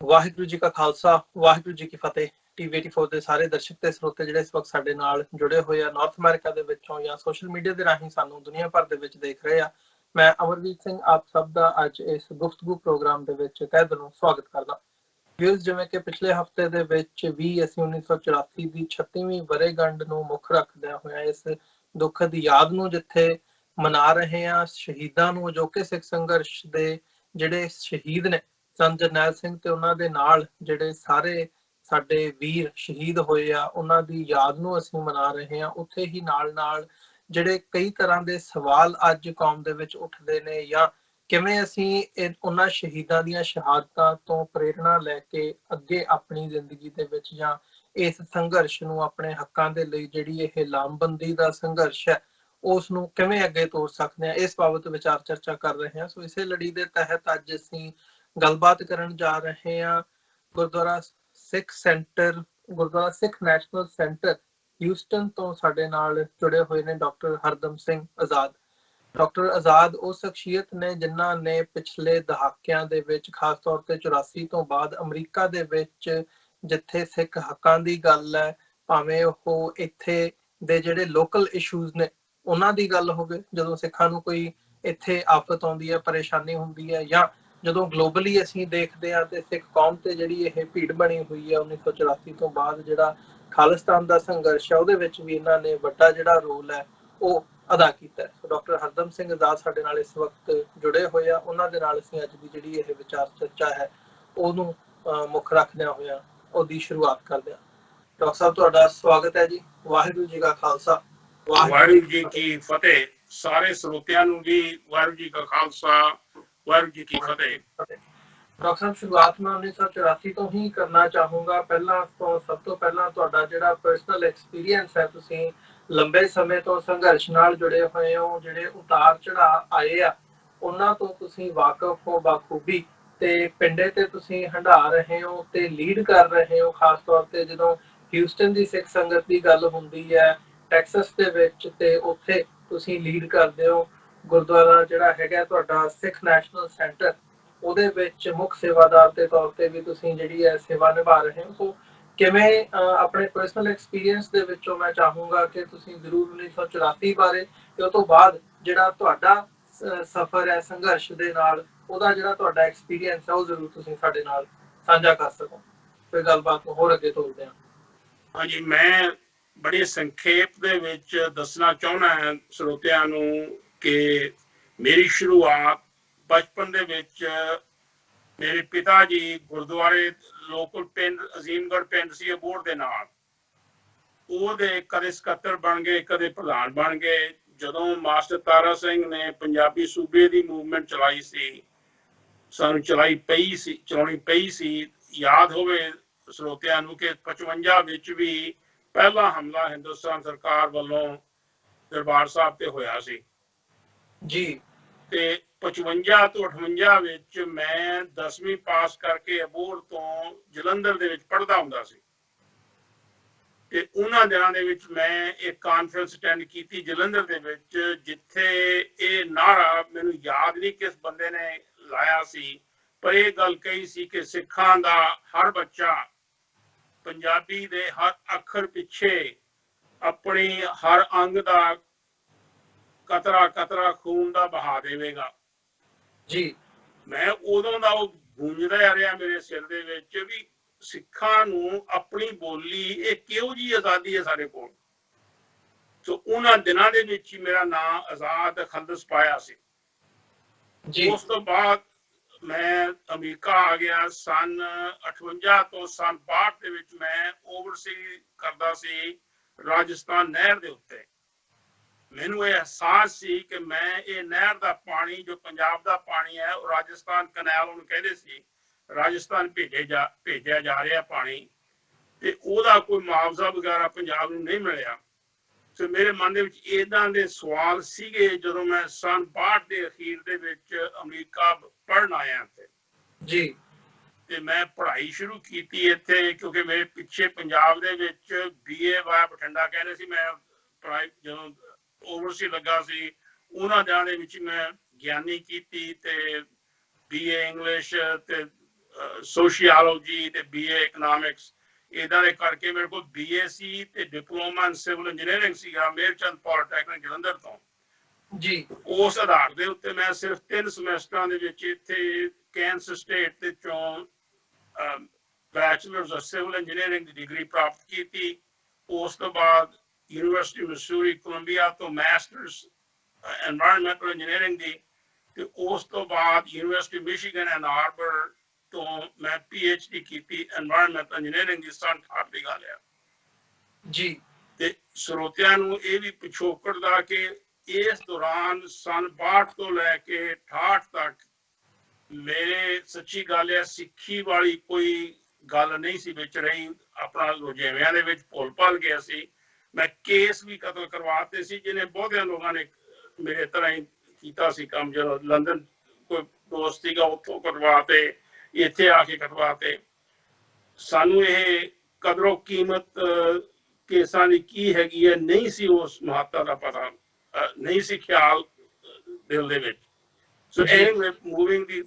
ਵਾਹਿਗੁਰੂ ਜੀ ਕਾ ਖਾਲਸਾ, ਵਾਹਿਗੁਰੂ ਜੀ ਕੀ ਫਤਿਹ। ਟੀਵੀ 84 ਦੇ ਸਾਰੇ ਦਰਸ਼ਕ ਤੇ ਸਰੋਤੇ ਜਿਹੜੇ ਇਸ ਵਕਤ ਸਾਡੇ ਨਾਲ ਜੁੜੇ ਹੋਏ ਆ ਨਾਰਥ ਅਮਰੀਕਾ ਦੇ ਵਿੱਚੋਂ ਜਾਂ ਸੋਸ਼ਲ ਮੀਡੀਆ ਦੇ ਰਾਹੀਂ ਸਾਨੂੰ ਦੁਨੀਆ ਭਰ ਦੇ ਵਿੱਚ ਦੇਖ ਰਹੇ ਆ, ਮੈਂ ਅਮਰਜੀਤ ਸਿੰਘ ਆਪ ਸਭ ਦਾ ਅੱਜ ਇਸ ਗੁਫ਼ਤਗੂ ਪ੍ਰੋਗਰਾਮ ਦੇ ਵਿੱਚ ਤਹਿ ਦਿਲੋਂ ਸਵਾਗਤ ਕਰਦਾ। ਵਿਊਜ਼, ਜਿਵੇਂ ਕਿ ਪਿਛਲੇ ਹਫਤੇ ਦੇ ਵਿੱਚ ਵੀ ਅਸੀਂ 1984 ਦੀ 36ਵੀਂ ਵਰ੍ਹੇਗੰਢ ਨੂੰ ਮੁੱਖ ਰੱਖਦਿਆਂ ਹੋਇਆ ਇਸ ਦੁੱਖ ਦੀ ਯਾਦ ਨੂੰ ਜਿੱਥੇ ਮਨਾ ਰਹੇ ਆ, ਸ਼ਹੀਦਾਂ ਨੂੰ, ਅਜੋਕੇ ਸਿੱਖ ਸੰਘਰਸ਼ ਦੇ ਜਿਹੜੇ ਸ਼ਹੀਦ ਨੇ ਸੰਤ ਜਰਨੈਲ ਸਿੰਘ ਤੇ ਉਹਨਾਂ ਦੇ ਨਾਲ ਜਿਹੜੇ ਸਾਰੇ ਸਾਡੇ ਵੀਰ ਸ਼ਹੀਦ ਹੋਏ ਆ, ਉਹਨਾਂ ਦੀ ਯਾਦ ਨੂੰ ਅਸੀਂ ਮਨਾ ਰਹੇ ਹਾਂ। ਉੱਥੇ ਹੀ ਨਾਲ ਨਾਲ ਜਿਹੜੇ ਕਈ ਤਰ੍ਹਾਂ ਦੇ ਸਵਾਲ ਅੱਜ ਕੌਮ ਦੇ ਵਿੱਚ ਉੱਠਦੇ ਨੇ, ਜਾਂ ਕਿਵੇਂ ਅਸੀਂ ਉਹਨਾਂ ਸ਼ਹੀਦਾਂ ਦੀਆਂ ਸ਼ਹਾਦਤਾਂ ਤੋਂ ਪ੍ਰੇਰਣਾ ਲੈ ਕੇ ਅੱਗੇ ਆਪਣੀ ਜ਼ਿੰਦਗੀ ਦੇ ਵਿੱਚ ਜਾਂ ਇਸ ਸੰਘਰਸ਼ ਨੂੰ, ਆਪਣੇ ਹੱਕਾਂ ਦੇ ਲਈ ਜਿਹੜੀ ਇਹ ਲਾਮਬੰਦੀ ਦਾ ਸੰਘਰਸ਼ ਹੈ, ਉਸ ਨੂੰ ਕਿਵੇਂ ਅੱਗੇ ਤੋਰ ਸਕਦੇ ਹਾਂ, ਇਸ ਬਾਬਤ ਵਿਚਾਰ ਚਰਚਾ ਕਰ ਰਹੇ ਹਾਂ। ਸੋ ਇਸੇ ਲੜੀ ਦੇ ਤਹਿਤ ਅੱਜ ਅਸੀਂ ਗੱਲਬਾਤ ਕਰਨ ਜਾ ਰਹੇ ਹਾਂ ਗੁਰਦੁਆਰਾ ਸਿੱਖ ਸੈਂਟਰ, ਗੁਰਦੁਆਰਾ ਸਿੱਖ ਨੈਸ਼ਨਲ ਸੈਂਟਰ ਹਿਊਸਟਨ ਤੋਂ ਸਾਡੇ ਨਾਲ ਜੁੜੇ ਹੋਏ ਨੇ ਡਾਕਟਰ ਹਰਦਮ ਸਿੰਘ ਆਜ਼ਾਦ। ਡਾਕਟਰ ਆਜ਼ਾਦ ਉਹ ਸ਼ਖਸੀਅਤ ਨੇ ਜਿਨ੍ਹਾਂ ਨੇ ਪਿਛਲੇ ਦਹਾਕਿਆਂ ਦੇ ਵਿੱਚ, ਖਾਸ ਤੌਰ ਤੇ 84 ਤੋਂ ਬਾਅਦ ਅਮਰੀਕਾ ਦੇ ਵਿੱਚ ਜਿੱਥੇ ਸਿੱਖ ਹੱਕਾਂ ਦੀ ਗੱਲ ਹੈ, ਭਾਵੇਂ ਉਹ ਇੱਥੇ ਦੇ ਜਿਹੜੇ ਲੋਕਲ ਇਸ਼ੂਜ਼ ਨੇ ਉਹਨਾਂ ਦੀ ਗੱਲ ਹੋਵੇ, ਜਦੋਂ ਸਿੱਖਾਂ ਨੂੰ ਕੋਈ ਇੱਥੇ ਆਫਤ ਆਉਂਦੀ ਹੈ, ਪਰੇਸ਼ਾਨੀ ਹੁੰਦੀ ਹੈ, ਜਾਂ ਜਦੋਂ ਗਲੋਬਲੀ ਅਸੀਂ ਦੇਖਦੇ ਹਾਂ ਤੇ ਸਿੱਖ ਕੌਮ ਤੇ ਜਿਹੜੀ ਇਹ ਭੀੜ ਬਣੀ ਹੋਈ ਹੈ 1984 ਤੋਂ ਬਾਅਦ, ਜਿਹੜਾ ਖਾਲਿਸਤਾਨ ਦਾ ਸੰਘਰਸ਼ ਹੈ, ਉਹਦੇ ਵਿੱਚ ਵੀ ਇਹਨਾਂ ਨੇ ਵੱਡਾ ਜਿਹੜਾ ਰੋਲ ਹੈ ਉਹ ਅਦਾ ਕੀਤਾ ਹੈ। ਡਾਕਟਰ ਹਰਦਮ ਸਿੰਘ ਆਜ਼ਾਦ ਸਾਡੇ ਨਾਲ ਇਸ ਵਕਤ ਜੁੜੇ ਹੋਏ ਆ। ਉਹਨਾਂ ਦੇ ਨਾਲ ਅਸੀਂ ਅੱਜ ਦੀ ਜਿਹੜੀ ਇਹ ਵਿਚਾਰ ਚਰਚਾ ਹੈ ਉਹਨੂੰ ਮੁੱਖ ਰੱਖਦਿਆਂ ਹੋਇਆ ਉਹਦੀ ਸ਼ੁਰੂਆਤ ਕਰਦੇ ਹਾਂ। ਡਾਕਟਰ ਸਾਹਿਬ, ਤੁਹਾਡਾ ਸਵਾਗਤ ਹੈ ਜੀ। ਵਾਹਿਗੁਰੂ ਜੀ ਕਾ ਖਾਲਸਾ, ਵਾਹਿਗੁਰੂ ਜੀ ਕੀ ਫਤਿਹ। ਸਾਰੇ ਸਰੋਤਿਆਂ ਨੂੰ ਵੀ ਵਾਹਿਗੁਰੂ ਜੀ ਕਾ ਖਾਲਸਾ, ਵਾਹਿਗੁਰੂ ਜੀ ਕੀ ਫਤਿਹ। ਡਾਕਟਰ ਸਾਹਿਬ, ਸ਼ੁਰੂਆਤ ਮੈਂ 1984 ਤੋਂ ਹੀ ਕਰਨਾ ਚਾਹੂੰਗਾ। ਸਭ ਤੋਂ ਪਹਿਲਾਂ ਤੁਹਾਡਾ ਜਿਹੜਾ ਪਰਸਨਲ ਐਕਸਪੀਰੀਅੰਸ ਹੈ, ਤੁਸੀਂ ਲੰਬੇ ਸਮੇਂ ਤੋਂ ਸੰਘਰਸ਼ ਨਾਲ ਜੁੜੇ ਹੋਏ ਹੋ, ਜਿਹੜੇ ਉਤਾਰ ਚੜਾਅ ਆਏ ਆ ਉਹਨਾਂ ਤੋਂ ਤੁਸੀਂ ਵਾਕਿਫ ਹੋ ਬਾਖੂਬੀ, ਤੇ ਪਿੰਡੇ ਤੇ ਤੁਸੀਂ ਹੰਢਾ ਰਹੇ ਹੋ ਤੇ ਲੀਡ ਕਰ ਰਹੇ ਹੋ। ਖਾਸ ਤੌਰ ਤੇ ਜਦੋਂ ਹਿਊਸਟਨ ਦੀ ਸਿੱਖ ਸੰਗਤ ਦੀ ਗੱਲ ਹੁੰਦੀ ਹੈ ਟੈਕਸਸ ਦੇ ਵਿੱਚ, ਤੇ ਉੱਥੇ ਤੁਸੀਂ ਲੀਡ ਕਰਦੇ ਹੋ ਗੁਰਦੁਆਰਾ ਜਿਹੜਾ ਹੈਗਾ ਤੁਹਾਡਾ ਸਿੱਖ ਨੈਸ਼ਨਲ ਸੈਂਟਰ, ਉਹਦੇ ਵਿੱਚ ਮੁੱਖ ਸੇਵਾਦਾਰ ਦੇ ਤੌਰ ਤੇ ਵੀ ਤੁਸੀਂ ਜਿਹੜੀ ਹੈ ਸੇਵਾ ਨਿਭਾ ਰਹੇ ਹੋ। ਸੋ ਕਿਵੇਂ ਆਪਣੇ ਪਰਸਨਲ ਐਕਸਪੀਰੀਅੰਸ ਦੇ ਵਿੱਚੋਂ ਮੈਂ ਚਾਹੂੰਗਾ ਕਿ ਤੁਸੀਂ ਜ਼ਰੂਰ 1984 ਬਾਰੇ ਤੇ ਉਹ ਤੋਂ ਬਾਅਦ ਜਿਹੜਾ ਤੁਹਾਡਾ ਸਫ਼ਰ ਹੈ ਸੰਘਰਸ਼ ਦੇ ਨਾਲ, ਉਹਦਾ ਜਿਹੜਾ ਤੁਹਾਡਾ ਐਕਸਪੀਰੀਅੰਸ ਹੈ ਉਹ ਜ਼ਰੂਰ ਤੁਸੀਂ ਸਾਡੇ ਨਾਲ ਸਾਂਝਾ ਕਰ ਸਕੋ। ਫਿਰ ਗੱਲਬਾਤ ਨੂੰ ਹੋਰ ਅੱਗੇ ਤੋਰਦੇ ਹਾਂ। ਹਾਂਜੀ, ਮੈਂ ਬੜੀ ਸੰਖੇਪ ਦੇ ਵਿੱਚ ਦੱਸਣਾ ਚਾਹੁੰਦਾ ਹਾਂ ਸਰੋਤਿਆਂ ਨੂੰ ਕਿ ਮੇਰੀ ਸ਼ੁਰੂਆਤ ਬਚਪਨ ਦੇ ਵਿੱਚ ਮੇਰੇ ਪਿਤਾ ਜੀ ਗੁਰਦੁਆਰੇ ਲੋਕਲ ਪਿੰਡ ਅਜ਼ੀਮਗੜ੍ਹ ਪਿੰਡ ਸੀ ਅਬੋਹਰ ਦੇ ਨਾਲ, ਉਹਦੇ ਕਦੇ ਸਕੱਤਰ ਬਣ ਗਏ, ਕਦੇ ਪ੍ਰਧਾਨ ਬਣ ਗਏ। ਜਦੋਂ ਮਾਸਟਰ ਤਾਰਾ ਸਿੰਘ ਨੇ ਪੰਜਾਬੀ ਸੂਬੇ ਦੀ ਮੂਵਮੈਂਟ ਚਲਾਈ ਸੀ, ਸਾਨੂੰ ਚਲਾਉਣੀ ਪਈ ਸੀ। ਯਾਦ ਹੋਵੇ ਸਰੋਤਿਆਂ ਨੂੰ ਕਿ 55 ਵਿੱਚ ਵੀ ਪਹਿਲਾ ਹਮਲਾ ਹਿੰਦੁਸਤਾਨ ਸਰਕਾਰ ਵੱਲੋਂ ਦਰਬਾਰ ਸਾਹਿਬ ਤੇ ਹੋਇਆ ਸੀ ਜੀ। ਤੇ 55 ਤੋਂ 58 ਵਿੱਚ ਮੈਂ 10ਵੀਂ ਪਾਸ ਕਰਕੇ ਅਬੋਹਰ ਤੋਂ ਜਲੰਧਰ ਦੇ ਵਿੱਚ ਪੜ੍ਹਦਾ ਹੁੰਦਾ ਸੀ। ਤੇ ਉਹਨਾਂ ਦਿਨਾਂ ਦੇ ਵਿੱਚ ਮੈਂ ਇੱਕ ਕਾਨਫਰੰਸ ਅਟੈਂਡ ਕੀਤੀ ਜਲੰਧਰ ਦੇ ਵਿੱਚ, ਜਿੱਥੇ ਇਹ ਨਾਰਾ ਮੈਨੂੰ ਯਾਦ ਨਹੀਂ ਕਿਸ ਬੰਦੇ ਨੇ ਲਾਇਆ ਸੀ, ਪਰ ਇਹ ਗੱਲ ਕਹੀ ਸੀ ਕਿ ਸਿੱਖਾਂ ਦਾ ਹਰ ਬੱਚਾ ਪੰਜਾਬੀ ਦੇ ਹਰ ਅੱਖਰ ਪਿੱਛੇ ਆਪਣੀ ਹਰ ਅੰਗ ਦਾ ਕਤਰਾ ਕਤਰਾ ਖੂਨ ਦਾ ਬਹਾ ਦੇਵੇਗਾ ਜੀ। ਮੈਂ ਉਦੋਂ ਦਾ ਉਹ ਗੂੰਜਦਾ ਰਿਹਾ ਮੇਰੇ ਸਿਰ ਦੇ ਵਿੱਚ ਵੀ ਸਿੱਖਾਂ ਨੂੰ ਆਪਣੀ ਬੋਲੀ, ਇਹ ਕਿਹੋ ਜਿਹੀ ਆਜ਼ਾਦੀ ਹੈ ਸਾਡੇ ਕੋਲ। ਸੋ ਉਹਨਾਂ ਦਿਨਾਂ ਦੇ ਵਿੱਚ ਹੀ ਮੇਰਾ ਨਾਮ ਆਜ਼ਾਦ ਖਲਦਸ ਪਾਇਆ ਸੀ। ਉਸ ਤੋਂ ਬਾਅਦ ਮੈਂ ਅਮਰੀਕਾ ਆ ਗਿਆ। ਸਨ 58 ਤੋਂ ਸਨ 62 ਦੇ ਵਿੱਚ ਮੈਂ ਓਵਰਸੀ ਕਰਦਾ ਸੀ ਰਾਜਸਥਾਨ ਨਹਿਰ ਦੇ ਉੱਤੇ। ਮੈਨੂੰ ਇਹ ਅਹਿਸਾਸ ਸੀ ਕਿ ਮੈਂ ਇਹ ਨਹਿਰ ਦਾ ਪਾਣੀ, ਜੋ ਪੰਜਾਬ ਦਾ ਪਾਣੀ ਹੈ, ਉਹ ਰਾਜਸਥਾਨ ਕਨਾਲ ਉਹਨੂੰ ਕਹਿੰਦੇ ਸੀ, ਰਾਜਸਥਾਨ ਭੇਜਿਆ ਜਾ ਰਿਹਾ ਪਾਣੀ, ਤੇ ਉਹਦਾ ਕੋਈ ਮੁਆਵਜ਼ਾ ਵਗੈਰਾ ਪੰਜਾਬ ਨੂੰ ਨਹੀਂ ਮਿਲਿਆ। ਸੋ ਮੇਰੇ ਮਨ ਦੇ ਵਿੱਚ ਏਦਾਂ ਦੇ ਸਵਾਲ ਸੀਗੇ ਜਦੋਂ ਮੈਂ ਸਨ 62 ਦੇ ਅਖੀਰ ਦੇ ਵਿੱਚ ਅਮਰੀਕਾ ਪੜ੍ਹਨ ਆਇਆ ਇੱਥੇ ਜੀ। ਤੇ ਮੈਂ ਪੜ੍ਹਾਈ ਸ਼ੁਰੂ ਕੀਤੀ ਇੱਥੇ, ਕਿਉਂਕਿ ਮੇਰੇ ਪਿੱਛੇ ਪੰਜਾਬ ਦੇ ਵਿੱਚ BA ਵਾਇਆ ਬਠਿੰਡਾ ਕਹਿੰਦੇ ਸੀ। ਮੈਂ ਪੜ੍ਹਾਈ ਜਦੋਂ ਓਵਰਸੀ ਲੱਗਾ ਸੀ ਉਹਨਾਂ ਦਿਨਾਂ ਦੇ ਵਿੱਚ ਮੈਂ ਗਿਆਨੀ ਕੀਤੀ ਤੇ BA ਇੰਗਲਿਸ਼ ਤੇ ਸੋਸ਼ੀਓਲੋਜੀ ਤੇ BA ਇਕਨੋਮਿਕਸ ਇਦਾਂ ਦੇ ਕਰਕੇ ਮੇਰੇ ਕੋਲ BSc ਤੇ ਡਿਪਲੋਮਾ ਇਨ ਸਿਵਲ ਇੰਜੀਨੀਅਰਿੰਗ ਸੀਗਾ ਮੇਰਚੰਦ ਪੋਲੀਟੈਕਨਿਕ ਜਲੰਧਰ ਤੋਂ ਜੀ। ਉਸ ਆਧਾਰ ਦੇ ਉੱਤੇ ਮੈਂ ਸਿਰਫ 3 ਸਮੈਸਟਰਾਂ ਦੇ ਵਿੱਚ ਇੱਥੇ ਕੈਂਸ ਸਟੇਟ ਦੇ ਚੋਂ bachelors of civil engineering the degree ਪ੍ਰਾਪਤ ਕੀਤੀ। ਉਸ ਤੋਂ ਬਾਅਦ ਯੂਨੀਵਰਸਿਟੀ ਮਿਸੂਰੀ ਕੋਲੰਬੀਆ ਤੋਂ ਮਾਸਟਰਸ ਐਨਵਾਇਰਨਮੈਂਟਲ ਇੰਜੀਨੀਅਰਿੰਗ ਦੀ ਤੇ ਉਸ ਤੋਂ ਬਾਅਦ ਯੂਨੀਵਰਸਿਟੀ ਮਿਸ਼ੀਗਨ ਐਂਡ ਹਾਰਬਰ ਤੋਂ ਮੈਂ PhD ਕੀਤੀ ਐਨਵਾਇਰਨਮੈਂਟਲ ਇੰਜੀਨੀਅਰਿੰਗ ਦੀ ਸਨ 68 ਦੀ ਗੱਲ ਹੈ ਜੀ। ਤੇ ਸਰੋਤਿਆਂ ਨੂੰ ਇਹ ਵੀ ਪਿਛੋਕੜ ਦਾ ਕਿ ਇਸ ਦੌਰਾਨ ਸਨ 62 ਤੋਂ ਲੈ ਕੇ 68 ਤੱਕ ਮੇਰੇ ਸੱਚੀ ਗੱਲ ਹੈ ਸਿੱਖੀ ਵਾਲੀ ਕੋਈ ਗੱਲ ਨਹੀਂ ਸੀ ਵਿੱਚ ਰਹੀ। ਆਪਣਾ ਰੁਝੇਵਿਆਂ ਦੇ ਵਿੱਚ ਭੁੱਲ ਭੱਲ ਗਿਆ ਸੀ। ਮੈਂ ਕੇਸ ਵੀ ਕਤਲ ਕਰਵਾਤੇ ਸੀ ਜਿਹਨੇ ਬਹੁਤਿਆਂ ਲੋਕਾਂ ਨੇ ਮੇਰੇ ਤਰ੍ਹਾਂ ਹੀ ਕੀਤਾ ਸੀ ਕੰਮ। ਜਦੋਂ ਲੰਡਨ ਕੋਈ ਦੋਸਤ ਸੀਗਾ ਉੱਥੋਂ ਕਰਵਾਤੇ, ਇੱਥੇ ਆ ਕੇ ਕਰਵਾਤੇ। ਸਾਨੂੰ ਇਹ ਕਦਰੋ ਕੀਮਤ ਕੇਸਾਂ ਦੀ ਕੀ ਹੈਗੀ ਹੈ ਨਹੀਂ ਸੀ ਉਸ ਮਹੱਤਤਾ ਦਾ ਪਤਾ, ਨਹੀਂ ਸੀ ਖਿਆਲ ਦਿਲ ਦੇ ਵਿੱਚ। ਸੋ ਐਨੀਵੇ ਮੂਵਿੰਗ ਦੀ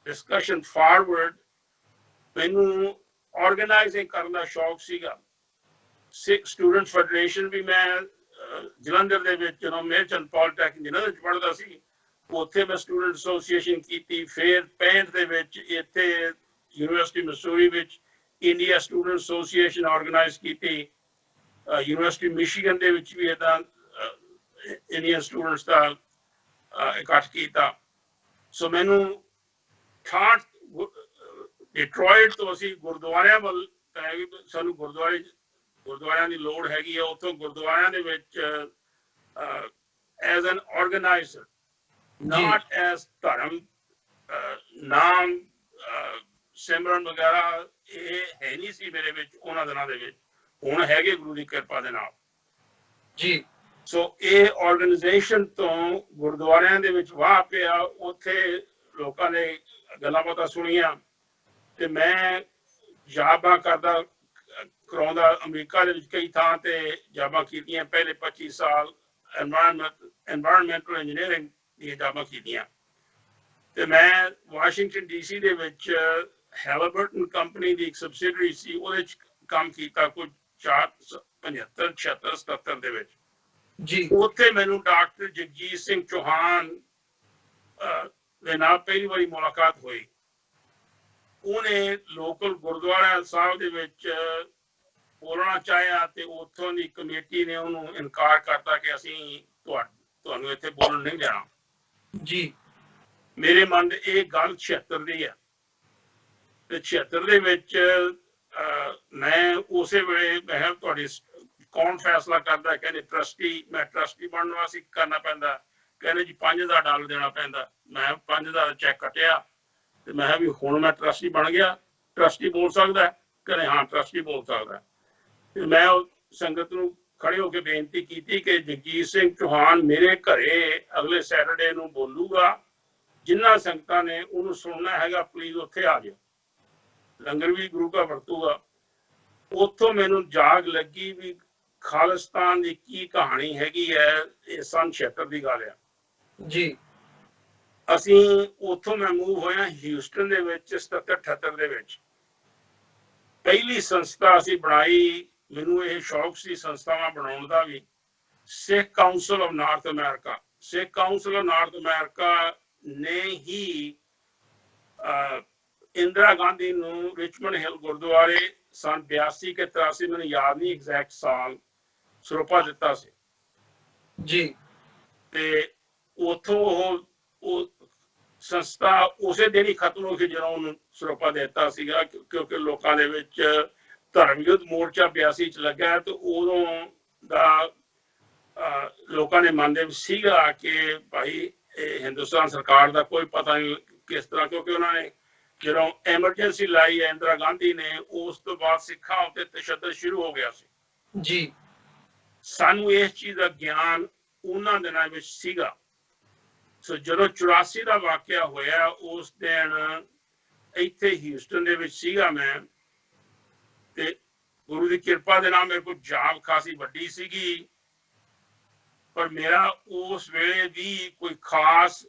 ਡਿਸਕਸ਼ਨ ਫਾਰਵਰਡ, ਮੈਨੂੰ ਆਰਗੇਨਾਈਜ਼ਿੰਗ ਕਰਨ ਦਾ ਸ਼ੌਕ ਸੀਗਾ। ਸਿੱਖ ਸਟੂਡੈਂਟ ਫੈਡਰੇਸ਼ਨ ਵੀ ਮੈਂ ਜਲੰਧਰ ਦੇ ਵਿੱਚ ਜਦੋਂ ਮੇਰਚੰਦ ਪੋਲੀਟੈਕਨਿਕ ਜਲੰਧਰ ਚ ਪੜ੍ਹਦਾ ਸੀ ਉੱਥੇ ਮੈਂ ਸਟੂਡੈਂਟ ਐਸੋਸੀਏਸ਼ਨ ਕੀਤੀ। ਫਿਰ 65 ਦੇ ਵਿੱਚ ਇੱਥੇ ਯੂਨੀਵਰਸਿਟੀ ਮਿਸੂਰੀ ਵਿੱਚ ਇੰਡੀਆ ਸਟੂਡੈਂਟ ਐਸੋਸੀਏਸ਼ਨ ਆਰਗੇਨਾਈਜ਼ ਕੀਤੀ। ਯੂਨੀਵਰਸਿਟੀ ਮਿਸ਼ੀਗਨ ਦੇ ਵਿੱਚ ਵੀ ਇੱਦਾਂ ਇੰਡੀਅਨ ਸਟੂਡੈਂਟਸ ਦਾ ਇਕੱਠ ਕੀਤਾ। ਸੋ ਮੈਨੂੰ 68 ਡਿਟਰੋਇਟ ਤੋਂ ਅਸੀਂ ਗੁਰਦੁਆਰਿਆਂ ਵੱਲ ਸਾਨੂੰ ਗੁਰਦੁਆਰਿਆਂ ਦੀ ਲੋੜ ਹੈਗੀ ਹੈ। ਉੱਥੋਂ ਗੁਰਦੁਆਰਿਆਂ ਦੇ ਵਿੱਚ as an organiser, not as ਧਰਮ ਨਾਮ ਸਿਮਰਨ ਵਗੈਰਾ ਇਹ ਹੈ ਨਹੀਂ ਸੀ ਮੇਰੇ ਵਿੱਚ ਉਹਨਾਂ ਦਿਨਾਂ ਦੇ ਵਿੱਚ। ਹੁਣ ਹੈਗੇ ਗੁਰੂ ਦੀ ਕਿਰਪਾ ਦੇ ਨਾਲ ਜੀ। ਸੋ ਇਹ ਆਰਗੇਨਾਈਜੇਸ਼ਨ ਤੋਂ ਗੁਰਦੁਆਰਿਆਂ ਦੇ ਵਿੱਚ ਵਾਹ ਪਿਆ। ਉੱਥੇ ਲੋਕਾਂ ਨੇ ਗੱਲਾਂ ਬਾਤਾਂ ਸੁਣੀਆਂ ਤੇ ਮੈਂ ਜਾਬਾਂ ਕਰਾਉਂਦਾ ਅਮਰੀਕਾ ਦੇ ਵਿੱਚ ਕਈ ਥਾਂ ਤੇ ਜਾਬਾਂ ਕੀਤੀਆਂ। ਪਹਿਲੇ 25 ਸਾਲ ਐਨਵਾਇਰਨਮੈਂਟਲ ਇੰਜੀਨੀਅਰਿੰਗ ਦੀਆਂ ਜਾਬਾਂ ਕੀਤੀਆਂ ਤੇ ਮੈਂ ਵਾਸ਼ਿੰਗਟਨ DC ਦੇ ਵਿੱਚ ਹੈਲੀਬਰਟਨ ਕੰਪਨੀ ਦੀ ਇੱਕ ਸਬਸਿਡਰੀ ਸੀ, ਉਹਦੇ ਚ ਕੰਮ ਕੀਤਾ ਕੁਝ 75 76 77 ਦੇ ਵਿੱਚ ਜੀ। ਉੱਥੇ ਮੈਨੂੰ ਡਾਕਟਰ ਜਗਜੀਤ ਸਿੰਘ ਚੌਹਾਨ ਦੇ ਨਾਲ ਪਹਿਲੀ ਵਾਰੀ ਮੁਲਾਕਾਤ ਹੋਈ। ਉਹਨੇ ਲੋਕਲ ਗੁਰਦੁਆਰਾ ਸਾਹਿਬ ਦੇ ਵਿੱਚ ਬੋਲਣਾ ਚਾਹਿਆ ਤੇ ਉੱਥੋਂ ਦੀ ਕਮੇਟੀ ਨੇ ਉਹਨੂੰ ਇਨਕਾਰ ਕਰਤਾ ਕਿ ਅਸੀਂ ਤੁਹਾਨੂੰ ਇੱਥੇ ਬੋਲਣ ਨਹੀਂ ਦੇਣਾ ਜੀ। ਮੇਰੇ ਮਨ ਦੇ ਇਹ ਗੱਲ 76 ਦੀ ਹੈ ਤੇ 76 ਦੇ ਵਿੱਚ ਮੈਂ ਉਸੇ ਵੇਲੇ ਮੈਂ ਤੁਹਾਡੀ ਕੌਣ ਫੈਸਲਾ ਕਰਦਾ? ਕਹਿੰਦੇ ਟਰਸਟੀ। ਮੈਂ ਟਰਸਟੀ ਬਣਨ ਵਾਸਤੇ ਕਰਨਾ ਪੈਂਦਾ? ਕਹਿੰਦੇ ਜੀ $5000 ਦੇਣਾ ਪੈਂਦਾ। ਮੈਂ 5000 ਚੈੱਕ ਕੱਟਿਆ ਤੇ ਮੈਂ ਵੀ ਹੁਣ ਮੈਂ ਟਰਸਟੀ ਬਣ ਗਿਆ। ਟਰਸਟੀ ਬੋਲ ਸਕਦਾ? ਕਹਿੰਦੇ ਹਾਂ ਟਰਸਟੀ ਬੋਲ ਸਕਦਾ। ਤੇ ਮੈਂ ਸੰਗਤ ਨੂੰ ਖੜੇ ਹੋ ਕੇ ਬੇਨਤੀ ਕੀਤੀ ਕਿ ਜਗਜੀਤ ਸਿੰਘ ਚੌਹਾਨ ਮੇਰੇ ਘਰੇ ਅਗਲੇ ਸੈਟਰਡੇ ਨੂੰ ਬੋਲੂਗਾ, ਜਿਨ੍ਹਾਂ ਸੰਗਤਾਂ ਨੇ ਉਹਨੂੰ ਸੁਣਨਾ ਹੈਗਾ ਪਲੀਜ਼ ਉੱਥੇ ਆ ਜਾਓ, ਲੰਗਰ ਵੀ ਗੁਰੂ ਘਰ ਵਰਤੂਗਾ। ਉੱਥੋਂ ਮੈਨੂੰ ਜਾਗ ਲੱਗੀ ਵੀ ਖਾਲਿਸਤਾਨ ਦੀ ਕੀ ਕਹਾਣੀ ਹੈਗੀ ਹੈ। ਇਹ ਸਨ 76 ਦੀ ਗੱਲ ਹੈ ਜੀ। ਅਸੀਂ ਉੱਥੋਂ ਮੈਂ ਮੂਵ ਹੋਇਆ ਹਿਊਸਟਨ ਦੇ ਵਿੱਚ 77-78 ਦੇ ਵਿੱਚ। ਪਹਿਲੀ ਸੰਸਥਾ ਅਸੀਂ ਬਣਾਈ, ਮੈਨੂੰ ਇਹ ਸ਼ੌਕ ਸੀ ਸੰਸਥਾਵਾਂ ਬਣਾਉਣ ਦਾ ਵੀ, Sikh council of north America. Sikh council of north America ਨੇ ਹੀ ਇੰਦਰਾ ਗਾਂਧੀ ਨੂੰ ਰਿਚਮੰਡ ਹਿੱਲ ਗੁਰਦੁਆਰੇ ਸਨ 82 ਕੇ 83 ਮੈਨੂੰ ਯਾਦ ਨਹੀਂ ਐਗਜ਼ੈਕਟ ਸਾਲ ਸਰੋਪਾ ਦਿੱਤਾ ਸੀ ਜੀ। ਤੇ ਉਥੋਂ ਉਹ ਸੰਸਥਾ ਉਸੇ ਦਿਨ ਹੀ ਖਤਮ ਹੋ ਗਈ ਜਦੋਂ ਉਹਨੂੰ ਸਰੋਪਾ ਦਿੱਤਾ ਸੀਗਾ, ਕਿਉਂਕਿ ਲੋਕਾਂ ਦੇ ਵਿੱਚ ਧਰਮ ਯੁੱਧ ਮੋਰਚਾ 82 ਚ ਲੱਗਾ ਤੇ ਉਦੋਂ ਦਾ ਲੋਕਾਂ ਦੇ ਮਨ ਦੇ ਵਿੱਚ ਸੀਗਾ ਕਿ ਭਾਈ ਹਿੰਦੁਸਤਾਨ ਸਰਕਾਰ ਦਾ ਕੋਈ ਪਤਾ ਨਹੀਂ ਕਿਸ ਤਰ੍ਹਾਂ, ਕਿਉਂਕਿ ਉਹਨਾਂ ਨੇ ਜਦੋਂ ਐਮਰਜੈਂਸੀ ਲਾਈ ਹੈ ਇੰਦਰਾ ਗਾਂਧੀ ਨੇ, ਉਸ ਤੋਂ ਬਾਅਦ ਸਿੱਖਾਂ ਉੱਤੇ ਤਸ਼ੱਦਦ ਸ਼ੁਰੂ ਹੋ ਗਿਆ ਸੀ ਜੀ। ਸਾਨੂੰ ਇਸ ਚੀਜ਼ ਦਾ ਗਿਆਨ ਉਹਨਾਂ ਦਿਨਾਂ ਵਿੱਚ ਸੀਗਾ। ਸੋ ਜਦੋਂ 84 ਦਾ ਵਾਕਿਆ ਹੋਇਆ ਉਸ ਦਿਨ ਇੱਥੇ ਹਿਊਸਟਨ ਦੇ ਵਿੱਚ ਸੀਗਾ ਮੈਂ, ਤੇ ਗੁਰੂ ਦੀ ਕਿਰਪਾ ਦੇ ਨਾਲ ਮੇਰੇ ਕੋਲ ਜਾਬ ਖਾਸੀ ਵੱਡੀ ਸੀਗੀ, ਪਰ ਮੇਰਾ ਉਸ ਵੇਲੇ ਵੀ ਕੋਈ ਖਾਸ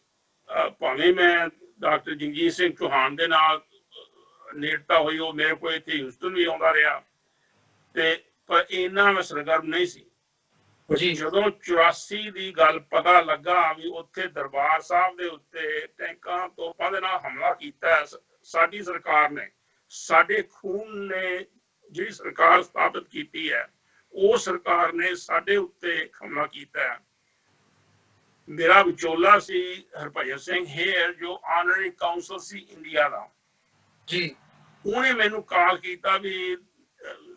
ਭਾਵੇਂ ਮੈਂ ਡਾਕਟਰ ਜਗਜੀਤ ਸਿੰਘ ਚੌਹਾਨ ਦੇ ਨਾਲ ਨੇੜਤਾ ਹੋਈ ਉਹ ਮੇਰੇ ਕੋਲ ਇੱਥੇ ਹਿਊਸਟਨ ਵੀ ਆਉਂਦਾ ਰਿਹਾ ਤੇ ਪਰ ਇੰਨਾ ਮੈਂ ਸਰਗਰਮ ਨਹੀਂ ਸੀ। ਜੀ ਜਦੋਂ 84 ਦੀ ਗੱਲ ਪਤਾ ਲੱਗਾ ਵੀ ਉੱਥੇ ਦਰਬਾਰ ਸਾਹਿਬ ਦੇ ਉੱਤੇ ਟੈਂਕਾਂ ਤੋਪਾਂ ਦੇ ਨਾਲ ਹਮਲਾ ਕੀਤਾ ਸਾਡੀ ਸਰਕਾਰ ਨੇ, ਸਾਡੇ ਖੂਨ ਨੇ ਜਿਹੜੀ ਸਰਕਾਰ ਸਥਾਪਿਤ ਕੀਤੀ ਹੈ ਉਹ ਸਰਕਾਰ ਨੇ ਸਾਡੇ ਉੱਤੇ ਹਮਲਾ ਕੀਤਾ ਹੈ। ਮੇਰਾ ਵਿਚੋਲਾ ਸੀ ਹਰਭਜਨ ਸਿੰਘ ਹੇਅਰ ਜੋ ਆਨਰਰੀ ਕਾਉਂਸਲ ਸੀ ਇੰਡੀਆ ਦਾ ਜੀ, ਉਹਨੇ ਮੈਨੂੰ ਕਾਲ ਕੀਤਾ ਵੀ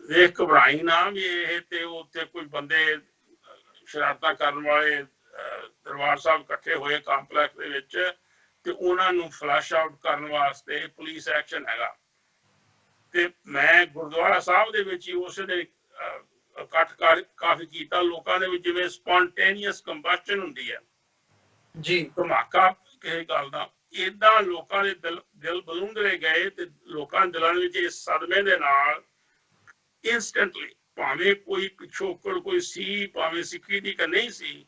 ਵੇਖ ਘਬਰਾਈ ਨਾ ਵੀ ਇਹ ਤੇ ਉੱਥੇ ਕੋਈ ਬੰਦੇ ਸ਼ਰਾਰਤਾਂ ਕਰਨ ਵਾਲੇ ਦਰਬਾਰ ਸਾਹਿਬ ਇਕੱਠੇ ਹੋਏ ਕੰਪਲੈਕਸ ਦੇ ਵਿੱਚ ਤੇ ਉਹਨਾਂ ਨੂੰ ਫਲੈਸ਼ ਆਊਟ ਕਰਨ ਵਾਸਤੇ ਪੁਲਿਸ ਐਕਸ਼ਨ ਹੈਗਾ। ਤੇ ਮੈਂ ਗੁਰਦੁਆਰਾ ਸਾਹਿਬ ਦੇ ਵਿੱਚ ਹੀ ਉਸ ਨੇ ਇਕੱਠ ਕਾਫੀ ਕੀਤਾ ਲੋਕਾਂ ਦੇ ਵਿੱਚ, ਜਿਵੇਂ ਸਪੌਂਟੇਨੀਅਸ ਕੰਬਸਸ਼ਨ ਹੁੰਦੀ ਹੈ ਜੀ, ਧਮਾਕਾ ਕਿਸੇ ਗੱਲ ਦਾ, ਏਦਾਂ ਲੋਕਾਂ ਦੇ ਦਿਲ ਬਲੂੰਦਰੇ ਗਏ ਤੇ ਲੋਕਾਂ ਦੇ ਦਿਲਾਂ ਵਿੱਚ ਇਸ ਸਦਮੇ ਦੇ ਨਾਲ ਇੰਸਟੈਂਟਲੀ, ਭਾਵੇਂ ਕੋਈ ਪਿਛੋਕੜ ਕੋਈ ਸੀ, ਭਾਵੇਂ ਸਿੱਖੀ ਦੀ ਕਿ ਨਹੀਂ ਸੀ,